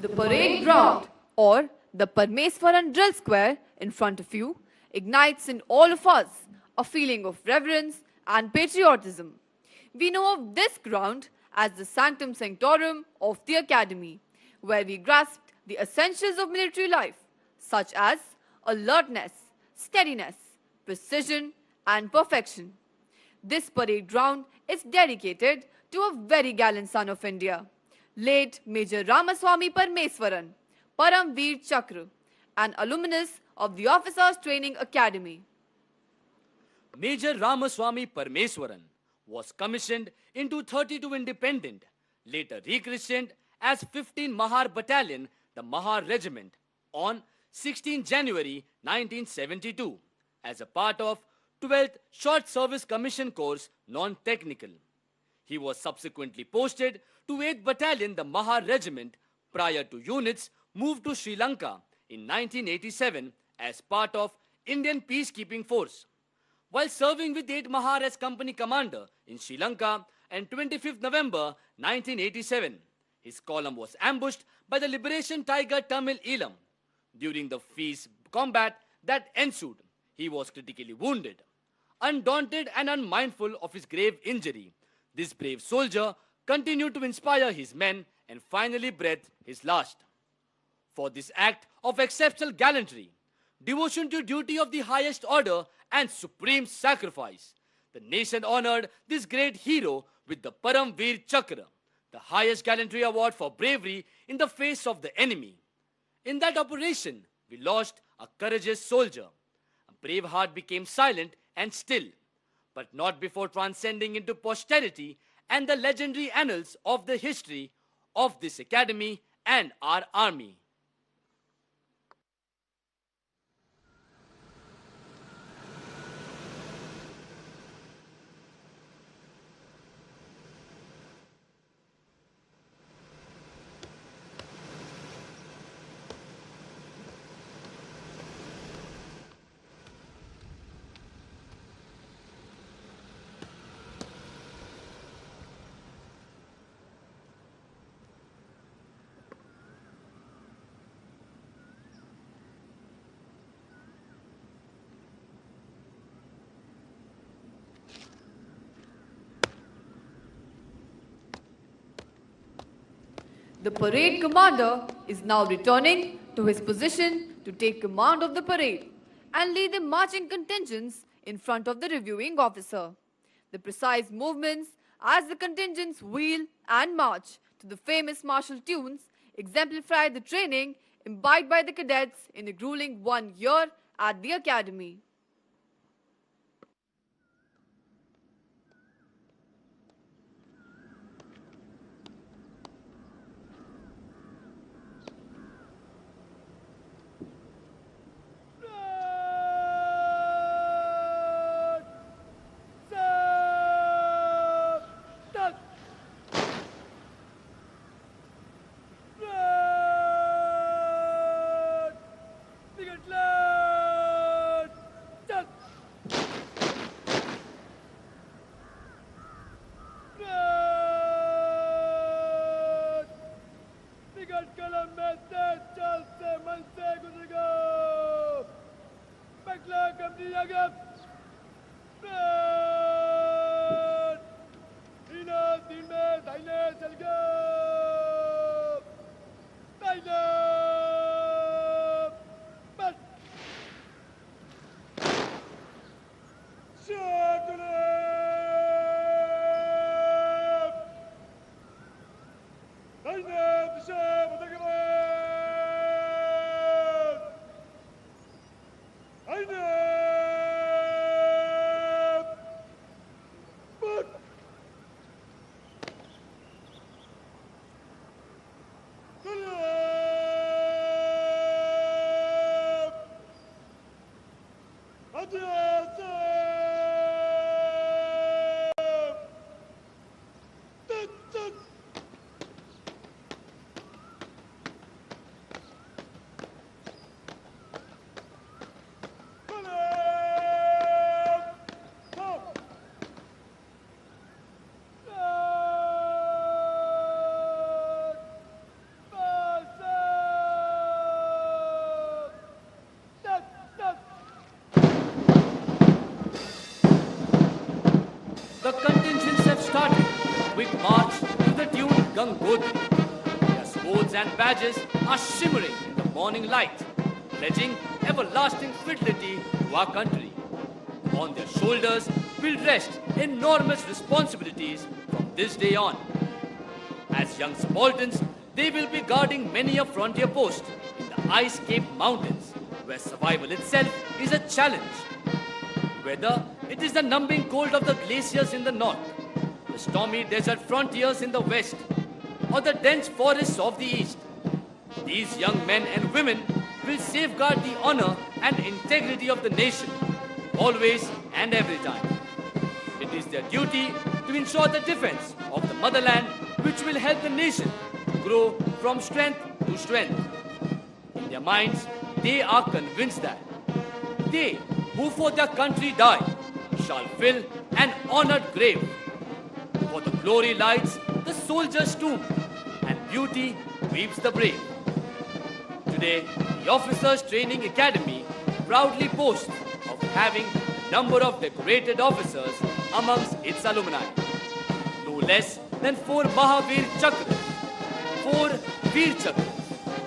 The parade ground, or the Parmeswaran Drill Square in front of you, ignites in all of us a feeling of reverence and patriotism. We know of this ground as the Sanctum Sanctorum of the Academy, where we grasped the essentials of military life, such as alertness, steadiness, precision, and perfection. This parade ground is dedicated to a very gallant son of India, late Major Ramaswamy Parmeswaran, Paramveer Chakra, an alumnus of the Officers Training Academy. Major Ramaswamy Parmeswaran was commissioned into 32 Independent, later rechristened as 15 Mahar Battalion, the Mahar Regiment, on 16 January 1972 as a part of 12th Short Service Commission Course Non-Technical. He was subsequently posted to 8th Battalion, the Mahar Regiment, prior to units moved to Sri Lanka in 1987 as part of Indian Peacekeeping Force. While serving with 8th Mahar as company commander in Sri Lanka on 25th November 1987, his column was ambushed by the Liberation Tiger Tamil Eelam. During the fierce combat that ensued, he was critically wounded. Undaunted and unmindful of his grave injury, this brave soldier continued to inspire his men and finally breathed his last. For this act of exceptional gallantry, devotion to duty of the highest order, and supreme sacrifice, the nation honored this great hero with the Param Veer Chakra, the highest gallantry award for bravery in the face of the enemy. In that operation, we lost a courageous soldier. A brave heart became silent and still, but not before transcending into posterity and the legendary annals of the history of this academy and our army. The parade commander is now returning to his position to take command of the parade and lead the marching contingents in front of the reviewing officer. The precise movements as the contingents wheel and march to the famous martial tunes exemplify the training imbibed by the cadets in a grueling 1 year at the academy. The contingents have started a quick march to the tune Gangotri. Their swords and badges are shimmering in the morning light, pledging everlasting fidelity to our country. On their shoulders will rest enormous responsibilities from this day on. As young subalterns, they will be guarding many a frontier post in the ice-capped mountains, where survival itself is a challenge. Whether it is the numbing cold of the glaciers in the north, the stormy desert frontiers in the west, or the dense forests of the east, these young men and women will safeguard the honor and integrity of the nation, always and every time. It is their duty to ensure the defense of the motherland, which will help the nation to grow from strength to strength. In their minds, they are convinced that they who for their country die shall fill an honored grave. For the glory lights the soldier's tomb, and beauty weeps the brave. Today, the Officers Training Academy proudly boasts of having the number of decorated officers amongst its alumni. No less than 4 Mahavir Chakras, 4 Veer Chakras,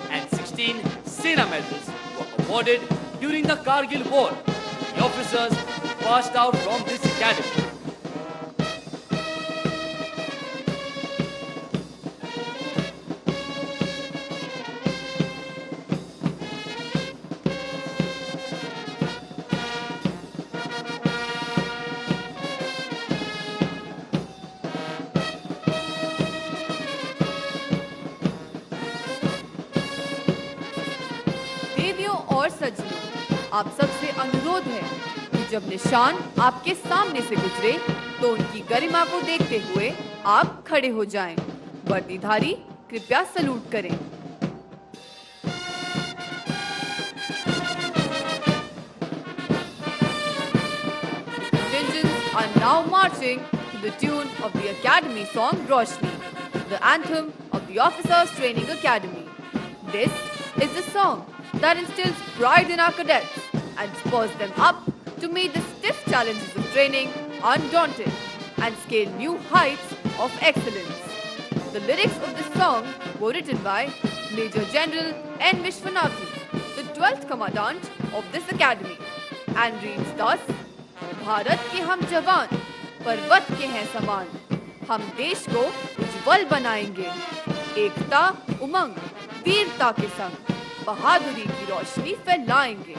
and 16 Sena medals were awarded during the Kargil War to the officers who passed out from this academy. देवियों और सज्जनों, आप सबसे अनुरोध है कि जब निशान आपके सामने से गुजरे तो उनकी गरिमा को देखते हुए आप खड़े हो जाएं। वर्दीधारी कृपया सलूट करें। Contingents are now marching to the tune of the Academy song Roshni, the anthem of the Officers Training Academy. This is the song that instills pride in our cadets and spurs them up to meet the stiff challenges of training undaunted and scale new heights of excellence. The lyrics of this song were written by Major General N. Vishwanathan, the 12th Commandant of this academy, and reads thus: Bharat के हम जवान पर्वत के हैं समान, हम देश को उज्जवल बनाएंगे, एकता उमंग वीरता के संग बहादुरी की रोशनी फैलाएंगे।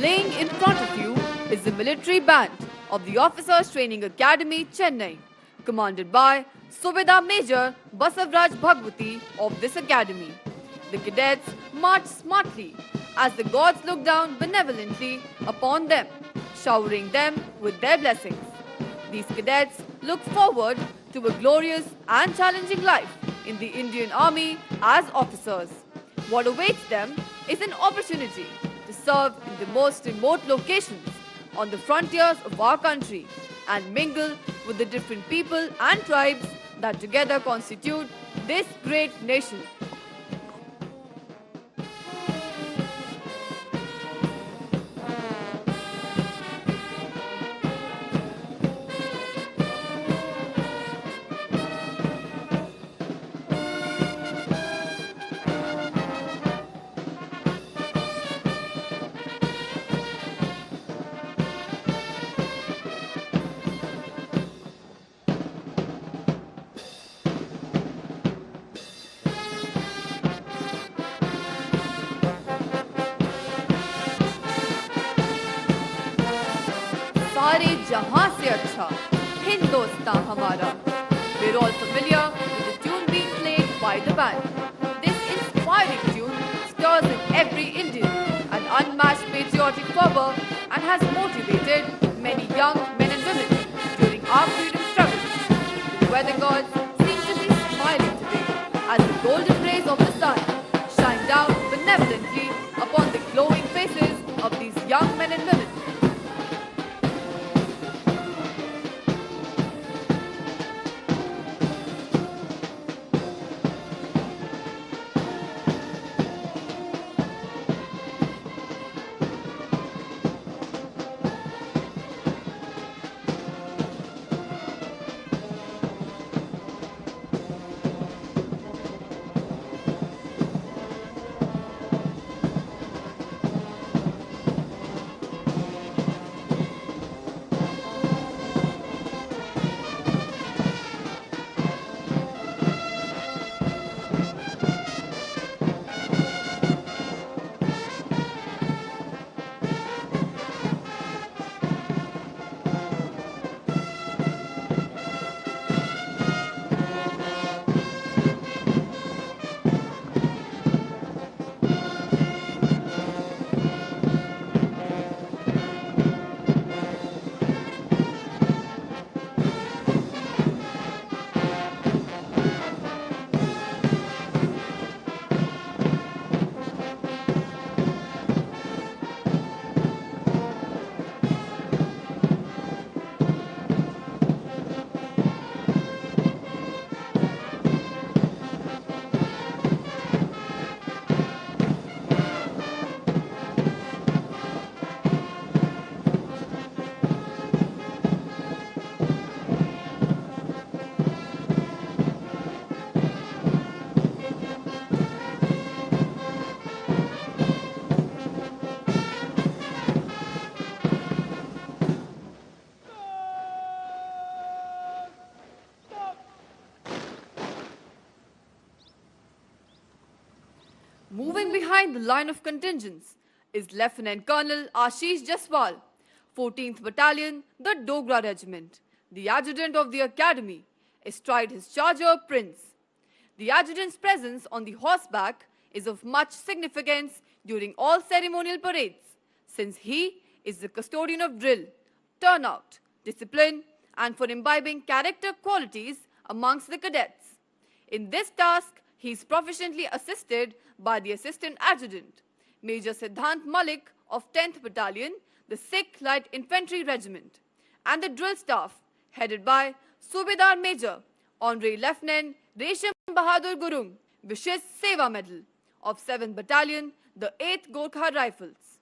Playing in front of you is the military band of the Officers Training Academy, Chennai, commanded by Subedar Major Basavraj Bhagwati of this academy. The cadets march smartly as the gods look down benevolently upon them, showering them with their blessings. These cadets look forward to a glorious and challenging life in the Indian Army as officers. What awaits them is an opportunity to serve in the most remote locations on the frontiers of our country and mingle with the different people and tribes that together constitute this great nation. सारे जहां से अच्छा हिंदुस्तान हमारा. We're all familiar with the tune being played by the band. This inspiring tune stirs in every Indian an unmatched patriotic fervor and has motivated many young men and women during our freedom struggle. The weather gods seem to be smiling today as the golden rays of the sun shine down benevolently upon the glowing faces of these young men and women. Moving behind the line of contingents is Lieutenant Colonel Ashish Jaswal, 14th Battalion, the Dogra Regiment, the adjutant of the academy, astride his charger Prince. The adjutant's presence on the horseback is of much significance during all ceremonial parades, since he is the custodian of drill, turnout, discipline, and for imbibing character qualities amongst the cadets. In this task, he is proficiently assisted by the Assistant Adjutant, Major Siddhant Malik of 10th Battalion, the Sikh Light Infantry Regiment, and the drill staff, headed by Subedar Major, Honorary Lieutenant Resham Bahadur Gurung, Vishesh Seva Medal of 7th Battalion, the 8th Gorkha Rifles.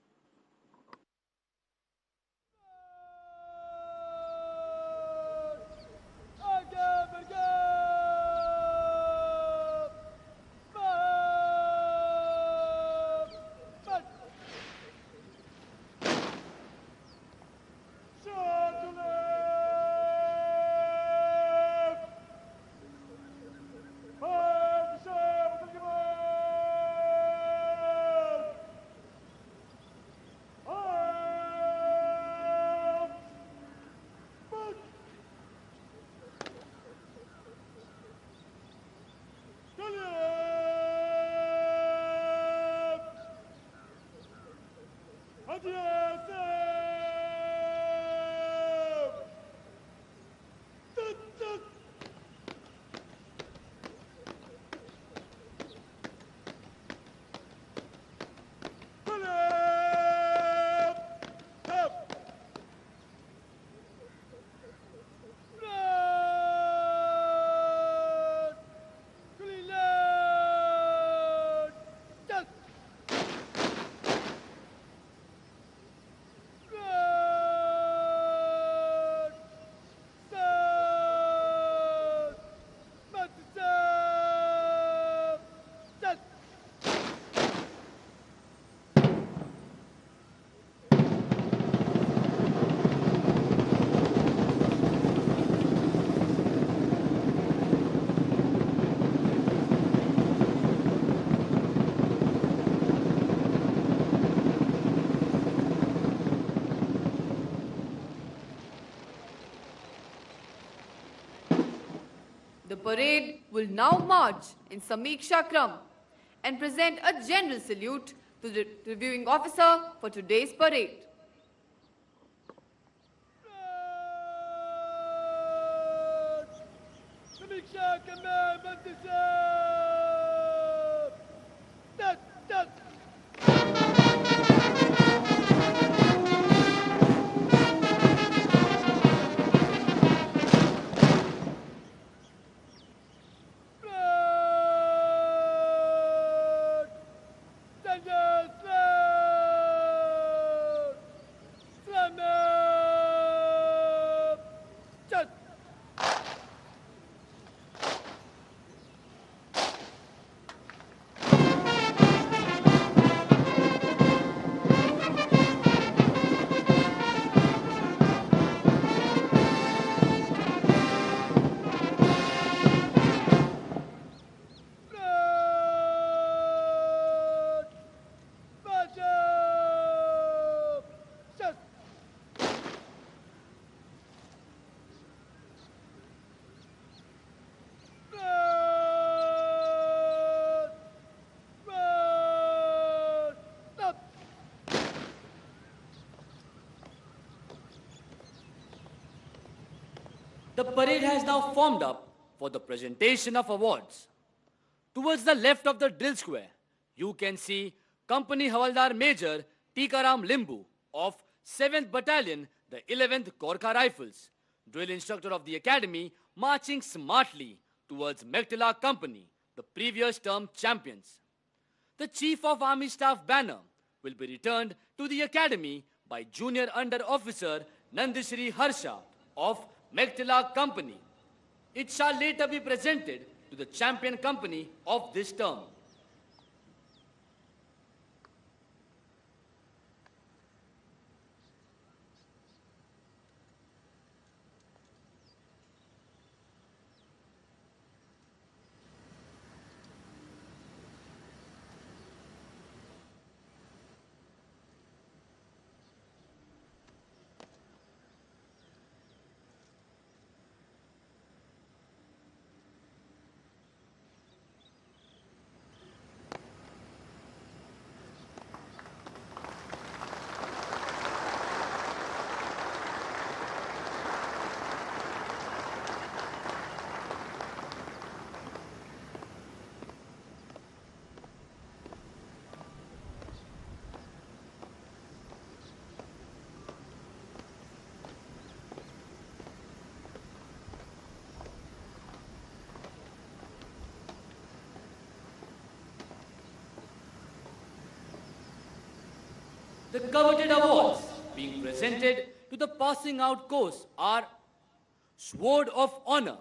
The parade will now march in Samiksha Kram and present a general salute to the reviewing officer for today's parade. समीक्षा कमें बंदी से तक तक The parade has now formed up for the presentation of awards. Towards the left of the drill square, you can see Company Havaldar Major Tikaram Limbu of 7th Battalion, the 11th Gorkha Rifles, drill instructor of the academy, marching smartly towards Mektila Company, the previous term champions. The Chief of Army Staff banner will be returned to the academy by Junior Under Officer Nandishri Harsha of Mektila Company. It shall later be presented to the champion company of this term. The coveted awards being presented to the passing out course are Sword of Honor,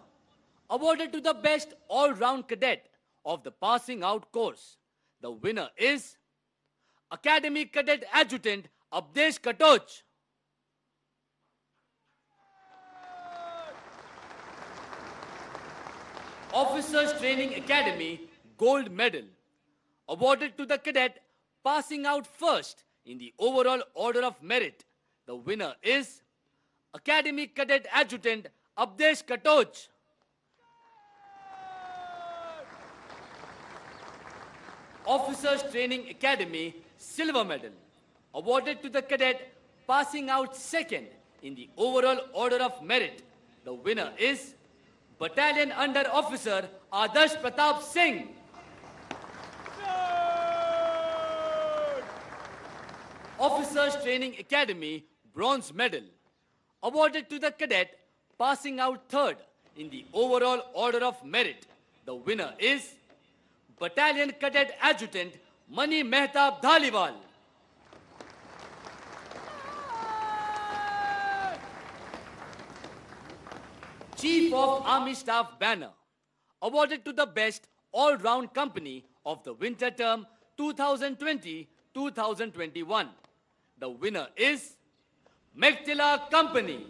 awarded to the best all-round cadet of the passing out course. The winner is Academy Cadet Adjutant Abdesh Katoch. Officers Training Academy Gold Medal, awarded to the cadet passing out first in the overall order of merit. The winner is Academy Cadet Adjutant Abdesh Katoch. Officers Training Academy Silver Medal, awarded to the cadet passing out second in the overall order of merit. The winner is Battalion Under Officer Adarsh Pratap Singh. Officers Training Academy Bronze Medal, awarded to the cadet passing out third in the overall order of merit. The winner is Battalion Cadet Adjutant Mani Mehtab Dhaliwal. Chief of Army Staff banner, awarded to the best all-round company of the winter term 2020-2021. The winner is Mektila Company.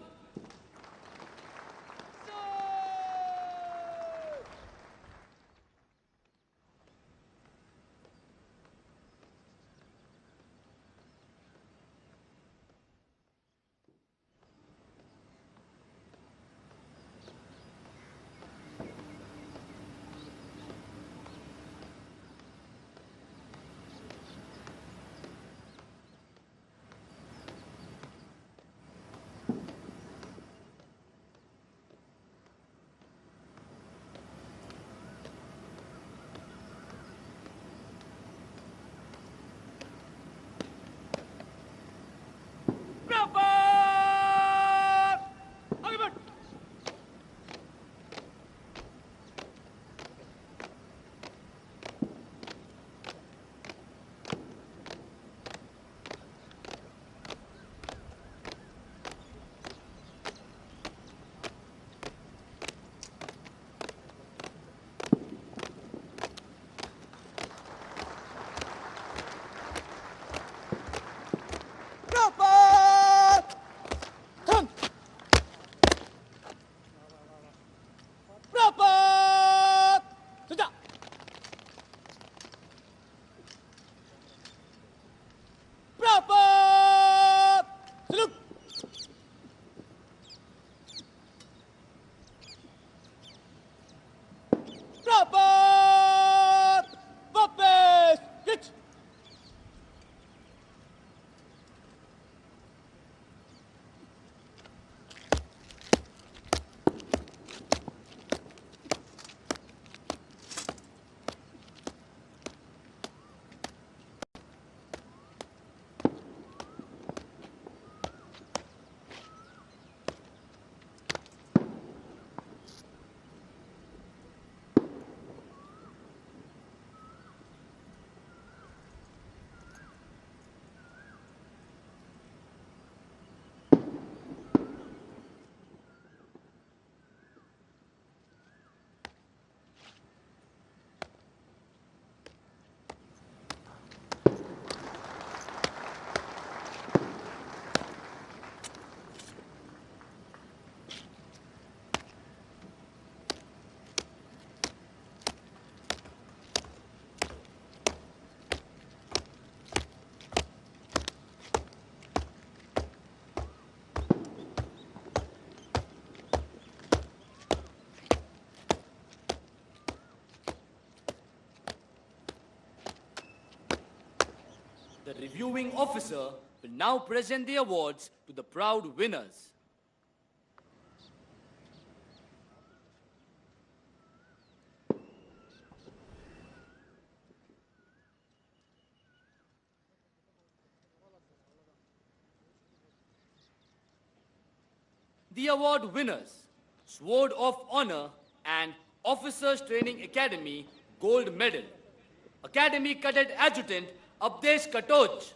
The reviewing officer will now present the awards to the proud winners. The award winners, Sword of Honor and Officers Training Academy Gold Medal. Academy Cadet Adjutant Abdesh Katoch.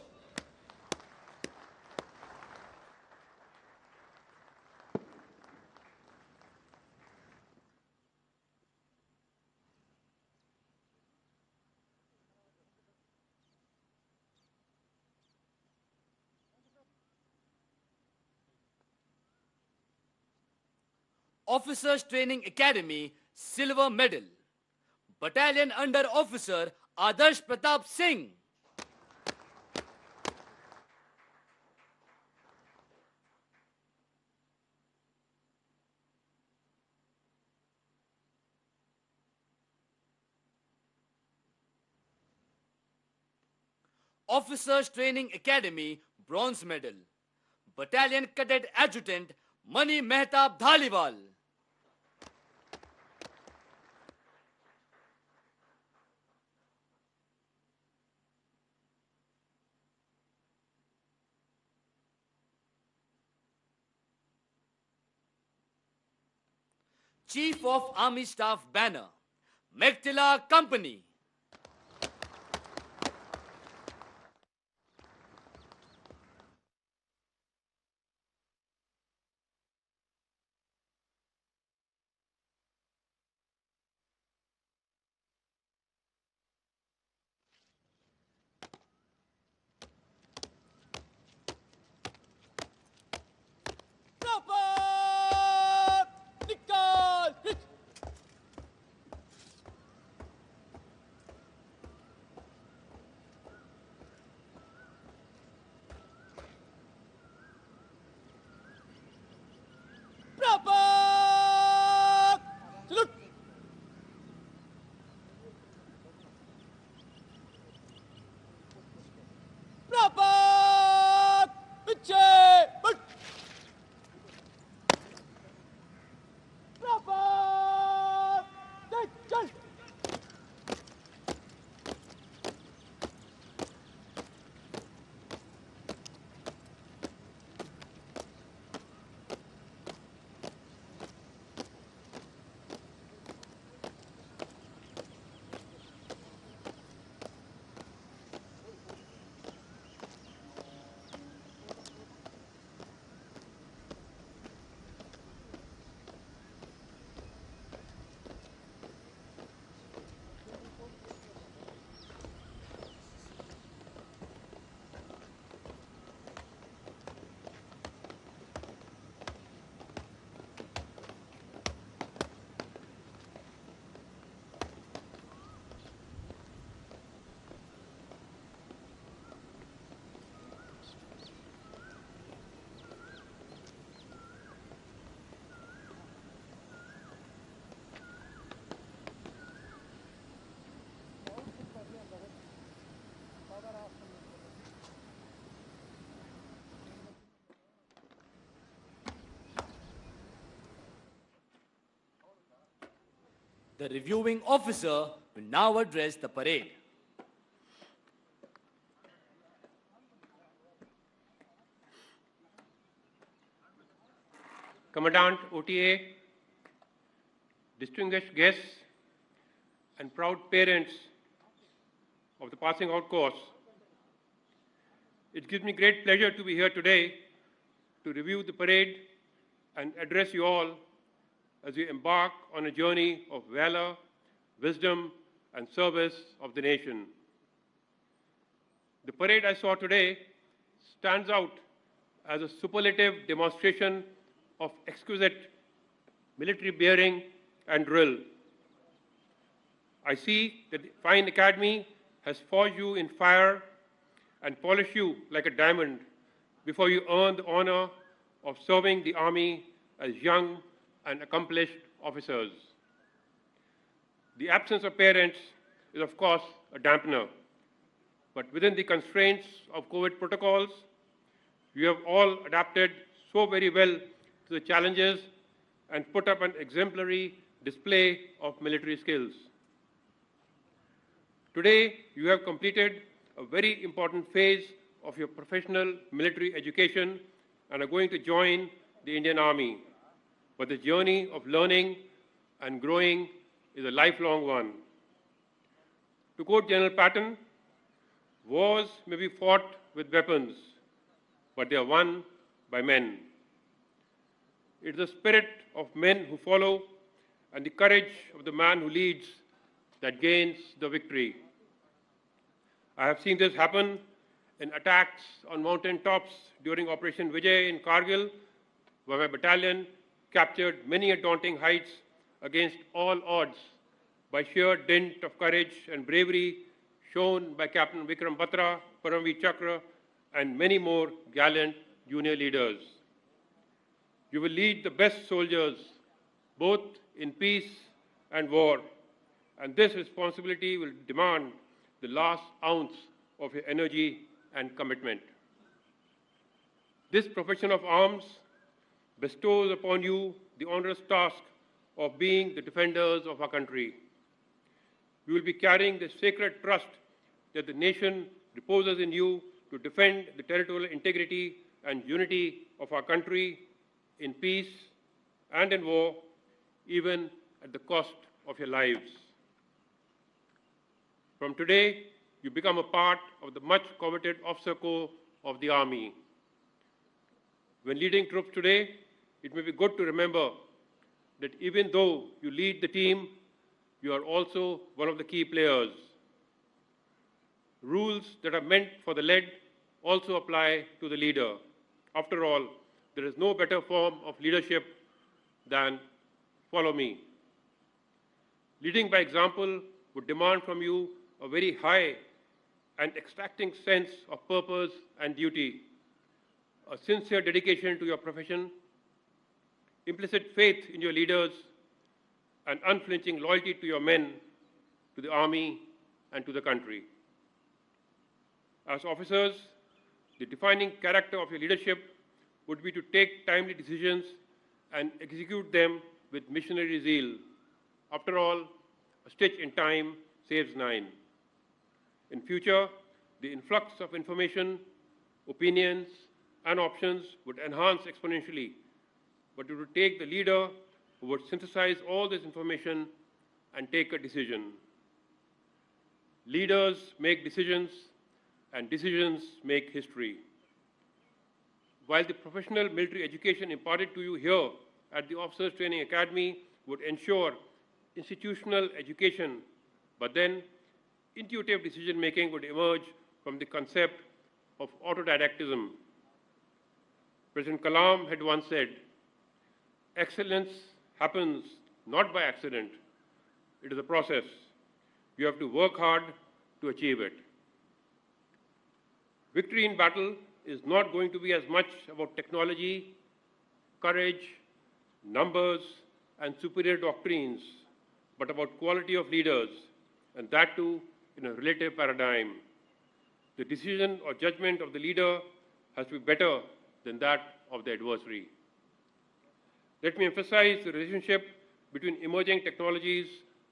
Officers Training Academy Silver Medal. Battalion Under Officer Adarsh Pratap Singh. Officers Training Academy Bronze Medal. Battalion Cadet Adjutant Mani Mehtab Dhaliwal. Chief of Army Staff Banner, Mektila Company. Rapat! Nikal! Hit! Rapat! Salute! Rapat! Piche! But! Rapat! Take, chal! The reviewing officer will now address the parade. Commandant OTA, distinguished guests, and proud parents of the passing out course, it gives me great pleasure to be here today to review the parade and address you all as we embark on a journey of valor, wisdom, and service of the nation. The parade I saw today stands out as a superlative demonstration of exquisite military bearing and drill. I see that the fine academy has forged you in fire and polished you like a diamond before you earn the honor of serving the army as young and accomplished officers. The absence of parents is, of course, a dampener. but within the constraints of COVID protocols, you have all adapted so very well to the challenges and put up an exemplary display of military skills. Today, you have completed a very important phase of your professional military education and are going to join the Indian Army. But the journey of learning and growing is a lifelong one. To quote General Patton, wars may be fought with weapons, but they are won by men. It is the spirit of men who follow and the courage of the man who leads that gains the victory. I have seen this happen in attacks on mountain tops during Operation Vijay in Kargil, where my battalion captured many a daunting heights against all odds by sheer dint of courage and bravery shown by Captain Vikram Batra, Paramveer Chakra, and many more gallant junior leaders. You will lead the best soldiers, both in peace and war, and this responsibility will demand the last ounce of your energy and commitment. This profession of arms bestows upon you the onerous task of being the defenders of our country. You will be carrying the sacred trust that the nation reposes in you to defend the territorial integrity and unity of our country in peace and in war, even at the cost of your lives. From today, you become a part of the much coveted officer corps of the Army. When leading troops today, it may be good to remember that even though you lead the team, you are also one of the key players. Rules that are meant for the led also apply to the leader. After all, there is no better form of leadership than follow me. Leading by example would demand from you a very high and exacting sense of purpose and duty, a sincere dedication to your profession, implicit faith in your leaders, and unflinching loyalty to your men, to the army, and to the country. As officers, the defining character of your leadership would be to take timely decisions and execute them with missionary zeal. After all, a stitch in time saves 9. In future, the influx of information, opinions, and options would enhance exponentially, but it would take the leader who would synthesize all this information and take a decision. Leaders make decisions, and decisions make history. While the professional military education imparted to you here at the Officers Training Academy would ensure institutional education, but then intuitive decision-making would emerge from the concept of autodidactism. President Kalam had once said, "Excellence happens not by accident. It is a process. You have to work hard to achieve it." Victory in battle is not going to be as much about technology, courage, numbers, and superior doctrines, but about quality of leaders, and that too in a relative paradigm. The decision or judgment of the leader has to be better than that of the adversary. Let me emphasize the relationship between emerging technologies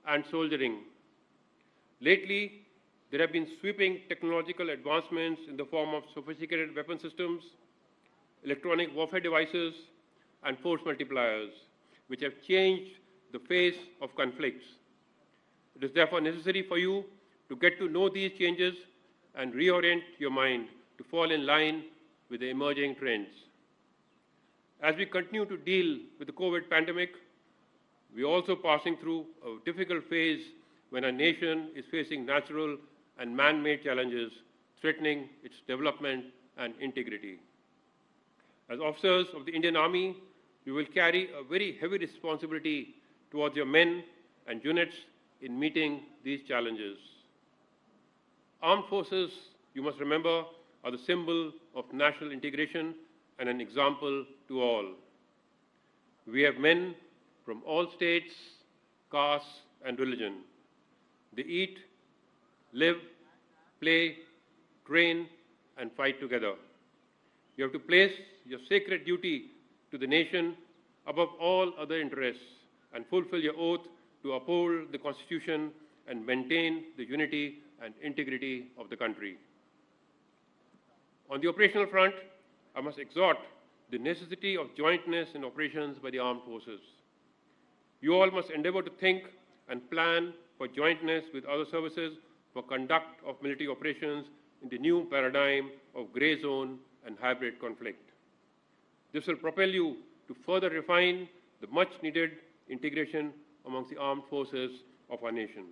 and soldiering. Lately, there have been sweeping technological advancements in the form of sophisticated weapon systems, electronic warfare devices, and force multipliers, which have changed the face of conflicts. It is therefore necessary for you to get to know these changes and reorient your mind to fall in line with the emerging trends. As we continue to deal with the COVID pandemic, we are also passing through a difficult phase when our nation is facing natural and man-made challenges threatening its development and integrity. As officers of the Indian Army, you will carry a very heavy responsibility towards your men and units in meeting these challenges. Armed forces, you must remember, are the symbol of national integration and an example to all. We have men from all states, castes, and religion. They eat, live, play, train and fight together. You have to place your sacred duty to the nation above all other interests and fulfill your oath to uphold the Constitution and maintain the unity and integrity of the country. On the operational front, I must exhort the necessity of jointness in operations by the armed forces. You all must endeavor to think and plan for jointness with other services for conduct of military operations in the new paradigm of grey zone and hybrid conflict. This will propel you to further refine the much-needed integration amongst the armed forces of our nation.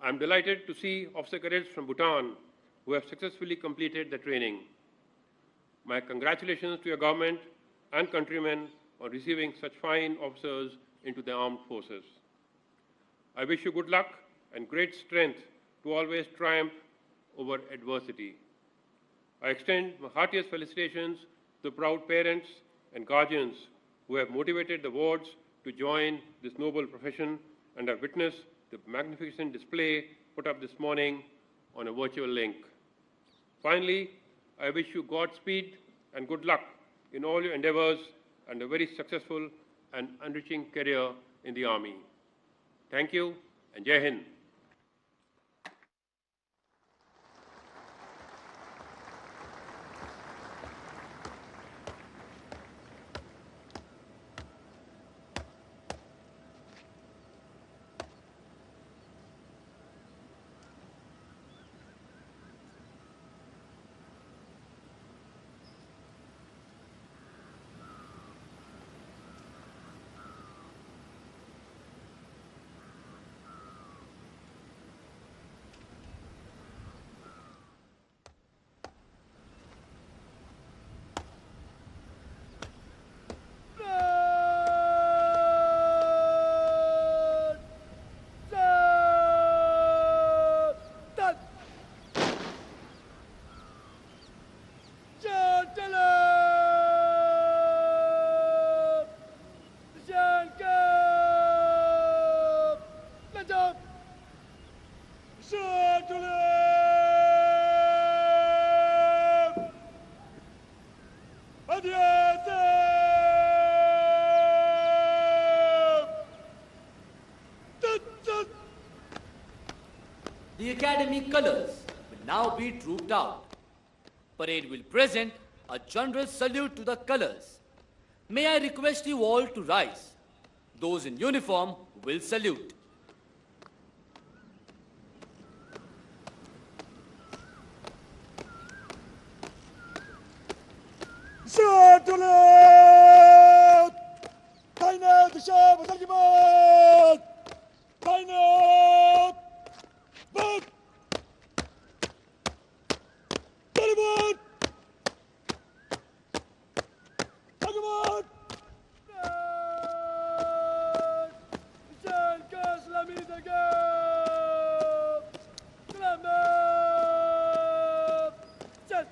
I am delighted to see officer cadets from Bhutan who have successfully completed the training. My congratulations to your government and countrymen on receiving such fine officers into the armed forces. I wish you good luck and great strength to always triumph over adversity. I extend my heartiest felicitations to the proud parents and guardians who have motivated the wards to join this noble profession and have witnessed the magnificent display put up this morning on a virtual link. Finally, I wish you Godspeed and good luck in all your endeavors and a very successful and enriching career in the Army. Thank you and Jai Hind. The academy colors will now be trooped out. Parade will present a general salute to the colors. May I request you all to rise. Those in uniform will salute. Salute! Kaynağı dışa basar gibi! Kaynağı! Bak! Talibot! Talibot! Sen kaslamı da gel! Selamet! Sen!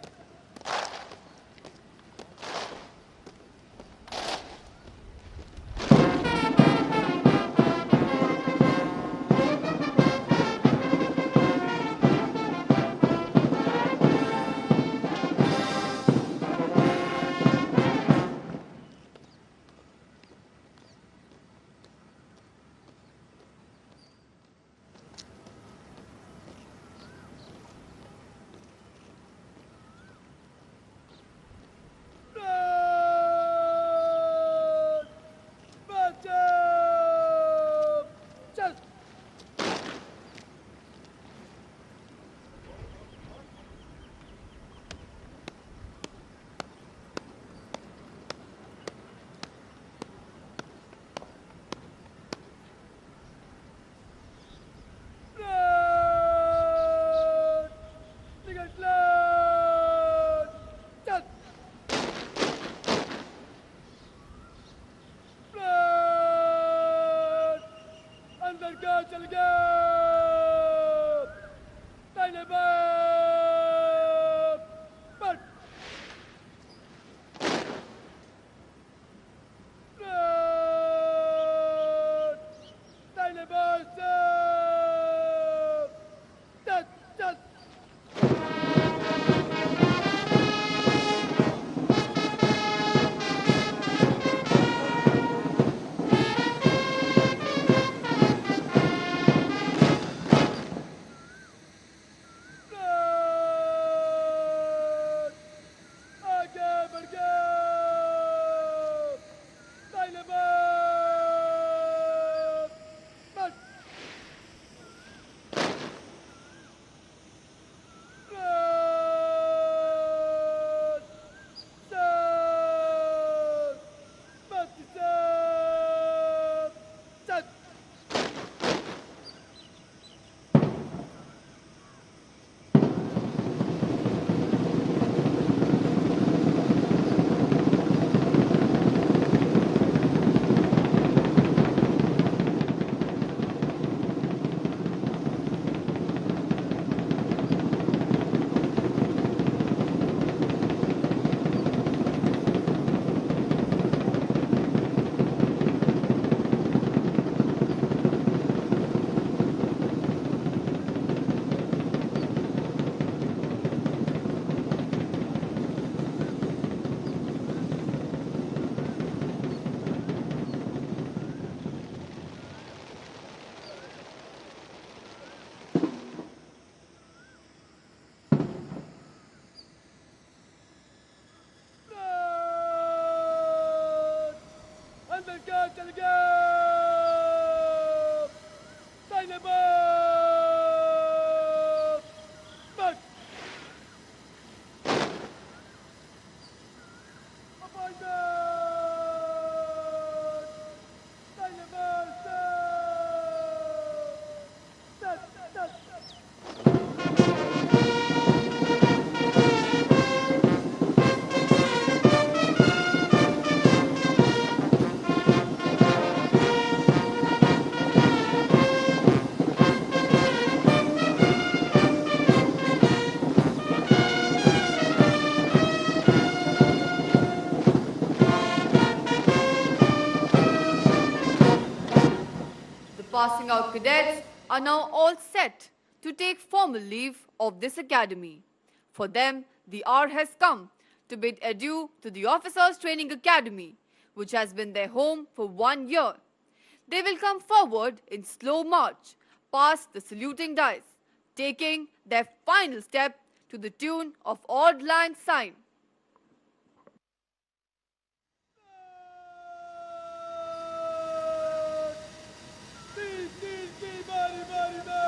America, चल गया Dynamo Back Appointment Dynamo Set The passing out cadets are now all set to take formal leave of this academy. For them, the hour has come to bid adieu to the Officers Training Academy, which has been their home for 1 year. They will come forward in slow march past the saluting dice, taking their final step to the tune of Auld Lang Syne. बारी बारी में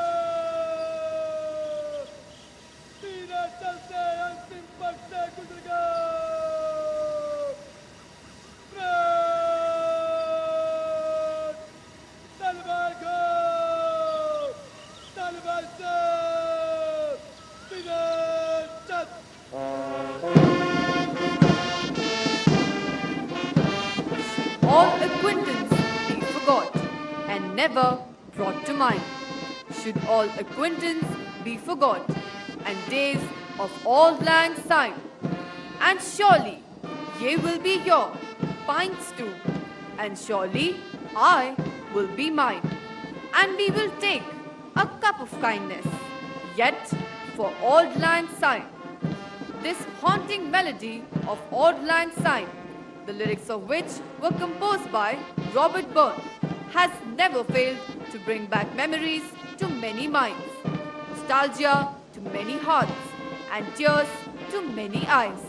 सीधा चलते अंतिम पग से गुजर गया ब्रेक तलवार को तलवार से सीधा चल All acquaintance be forgot and never brought to mind. Should all acquaintance be forgot and days of Auld Lang Syne, and surely ye will be your pints too, and surely I will be mine, and we will take a cup of kindness, yet for Auld Lang Syne. This haunting melody of Auld Lang Syne, the lyrics of which were composed by Robert Burns, has never failed to bring back memories to many minds, nostalgia to many hearts, and tears to many eyes.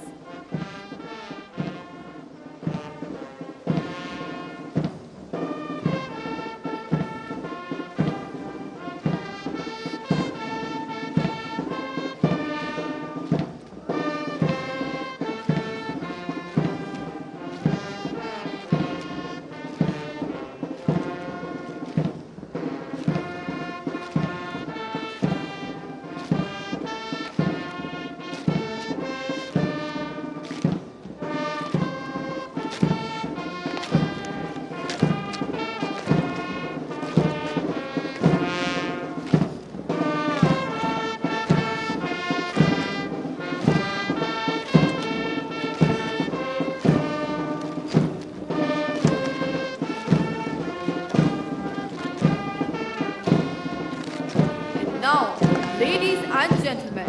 Now, ladies and gentlemen,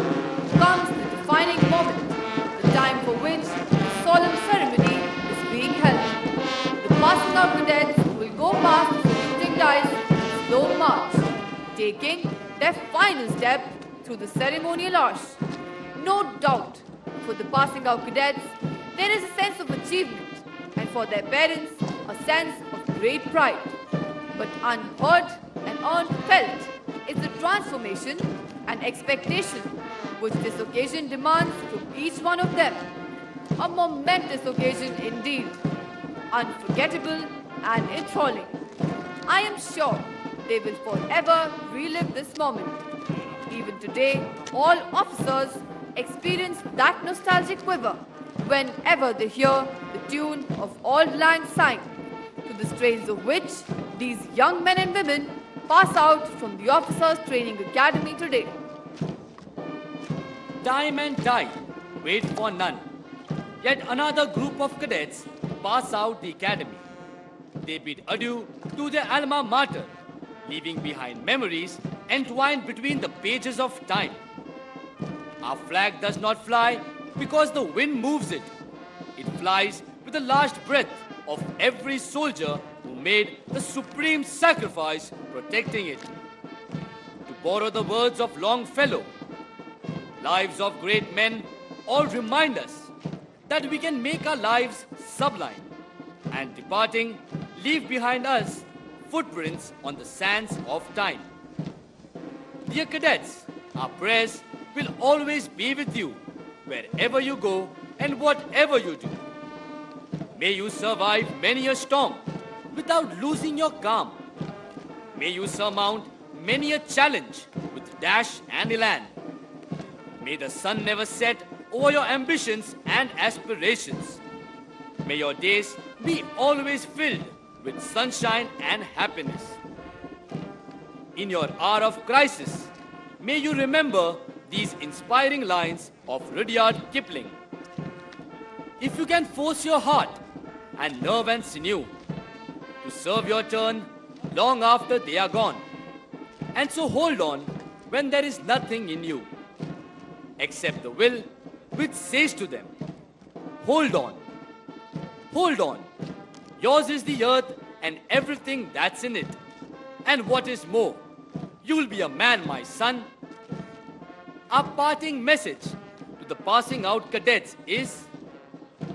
comes the defining moment, the time for which the solemn ceremony is being held. The passing out cadets will go past the saluting dice in slow march, taking their final step through the ceremonial arch. No doubt, for the passing out cadets, there is a sense of achievement, and for their parents, a sense of great pride. But unheard and unfelt is the transformation and expectation which this occasion demands from each one of them. A momentous occasion indeed, unforgettable and enthralling. I am sure they will forever relive this moment. Even today, all officers experience that nostalgic quiver whenever they hear the tune of Auld Lang Syne, to the strains of which these young men and women pass out from the Officers Training Academy today. Time and tide wait for none. Yet another group of cadets pass out the academy. They bid adieu to their alma mater, leaving behind memories entwined between the pages of time. Our flag does not fly because the wind moves it. It flies with the last breath of every soldier who made the supreme sacrifice protecting it. To borrow the words of Longfellow, lives of great men all remind us that we can make our lives sublime, and departing leave behind us footprints on the sands of time. Dear cadets, our prayers will always be with you wherever you go and whatever you do. May you survive many a storm without losing your calm. May you surmount many a challenge with dash and elan. May the sun never set over your ambitions and aspirations. May your days be always filled with sunshine and happiness. In your hour of crisis, may you remember these inspiring lines of Rudyard Kipling. If you can force your heart and nerve and sinew to serve your turn long after they are gone, and so hold on when there is nothing in you except the will which says to them, hold on, hold on. Yours is the earth and everything that's in it. And what is more, you'll be a man, my son. Our parting message to the passing out cadets is,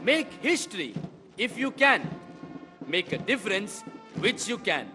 make history if you can. Make a difference which you can.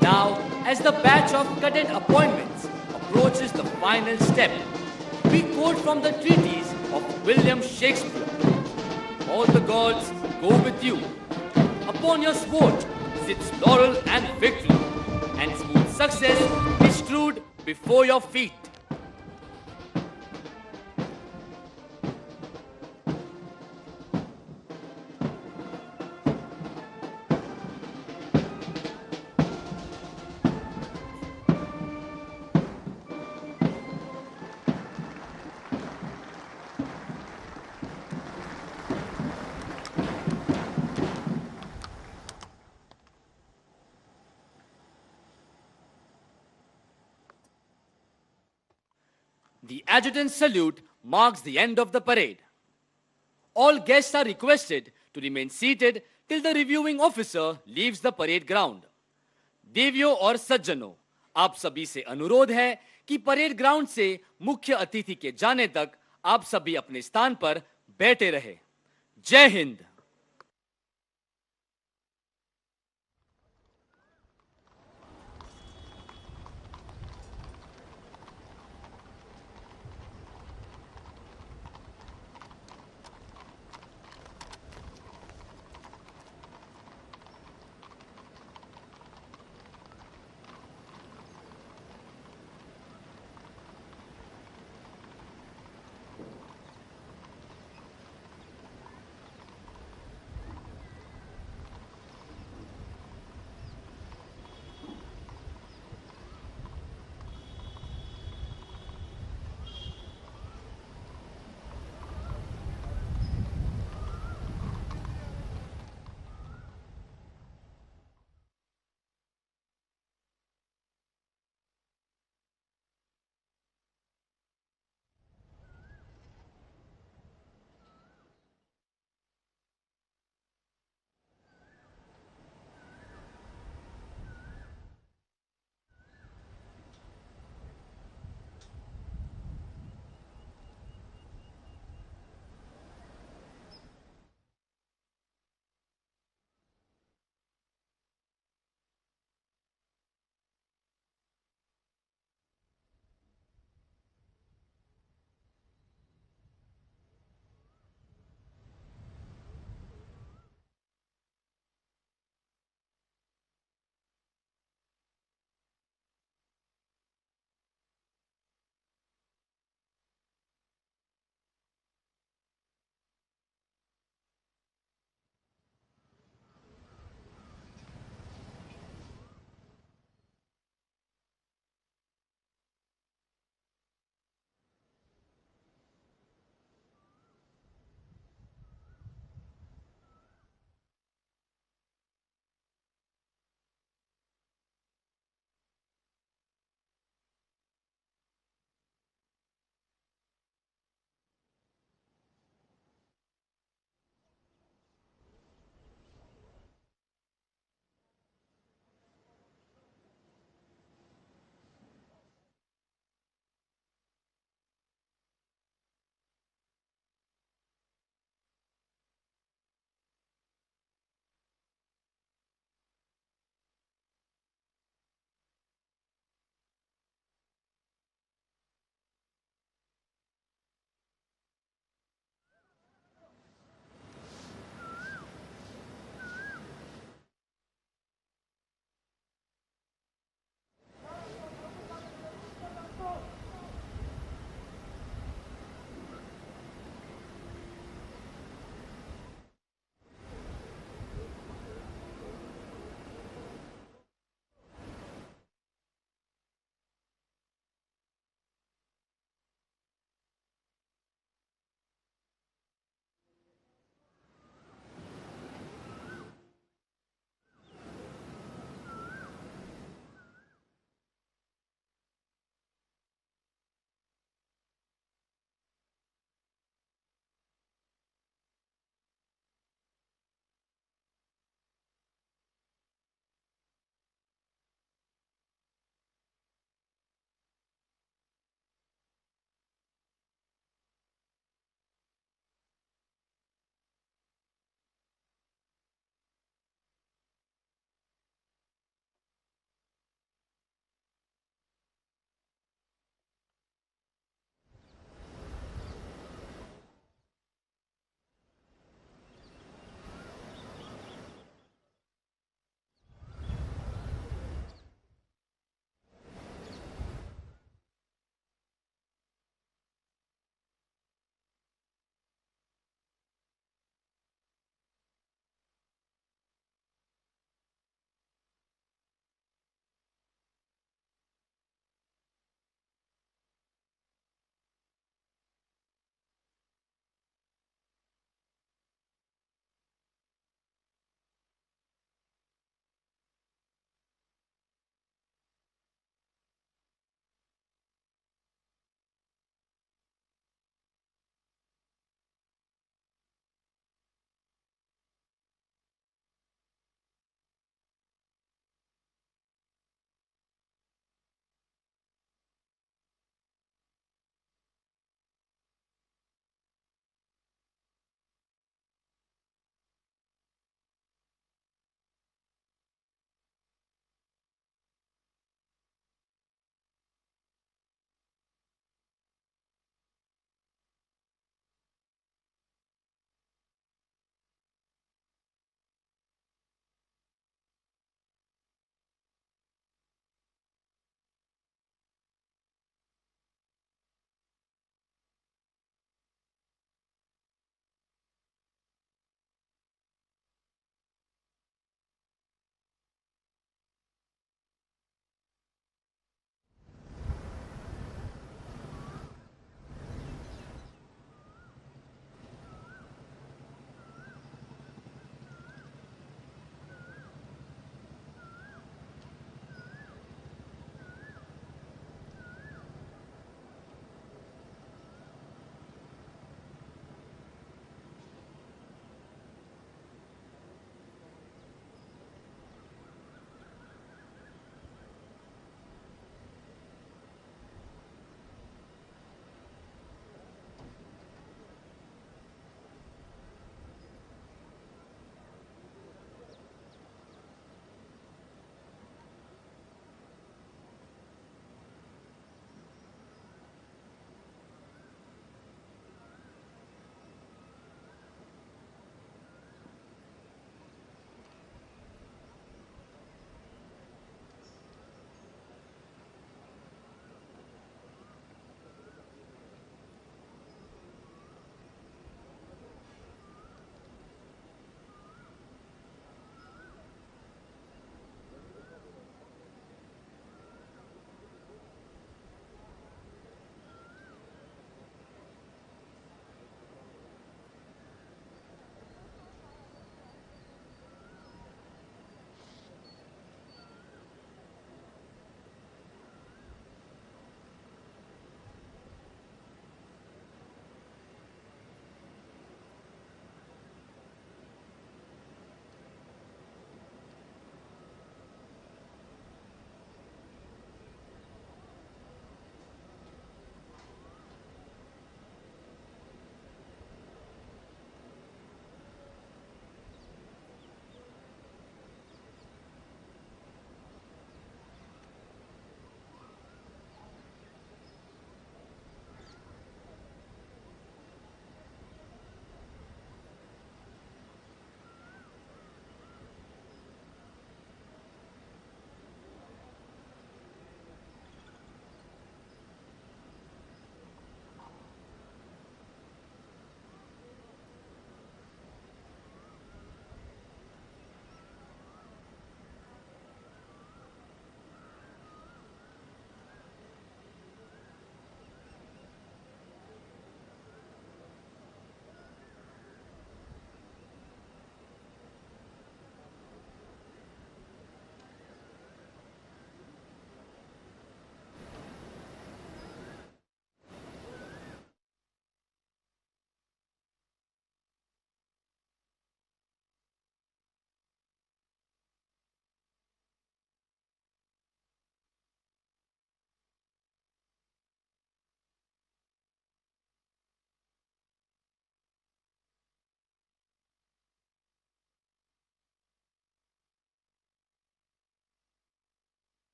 Now, as the batch of cadet appointments approaches the final step, we quote from the treatise of William Shakespeare. All the gods go with you. Upon your sword sits laurel and victory, and smooth success is strewed before your feet. The adjutant's salute marks the end of the parade. All guests are requested to remain seated till the reviewing officer leaves the parade ground. देवियों और सज्जनों, आप सभी से अनुरोध है कि parade ground से मुख्य अतिथि के जाने तक आप सभी अपने स्थान पर बैठे रहे। जय हिंद।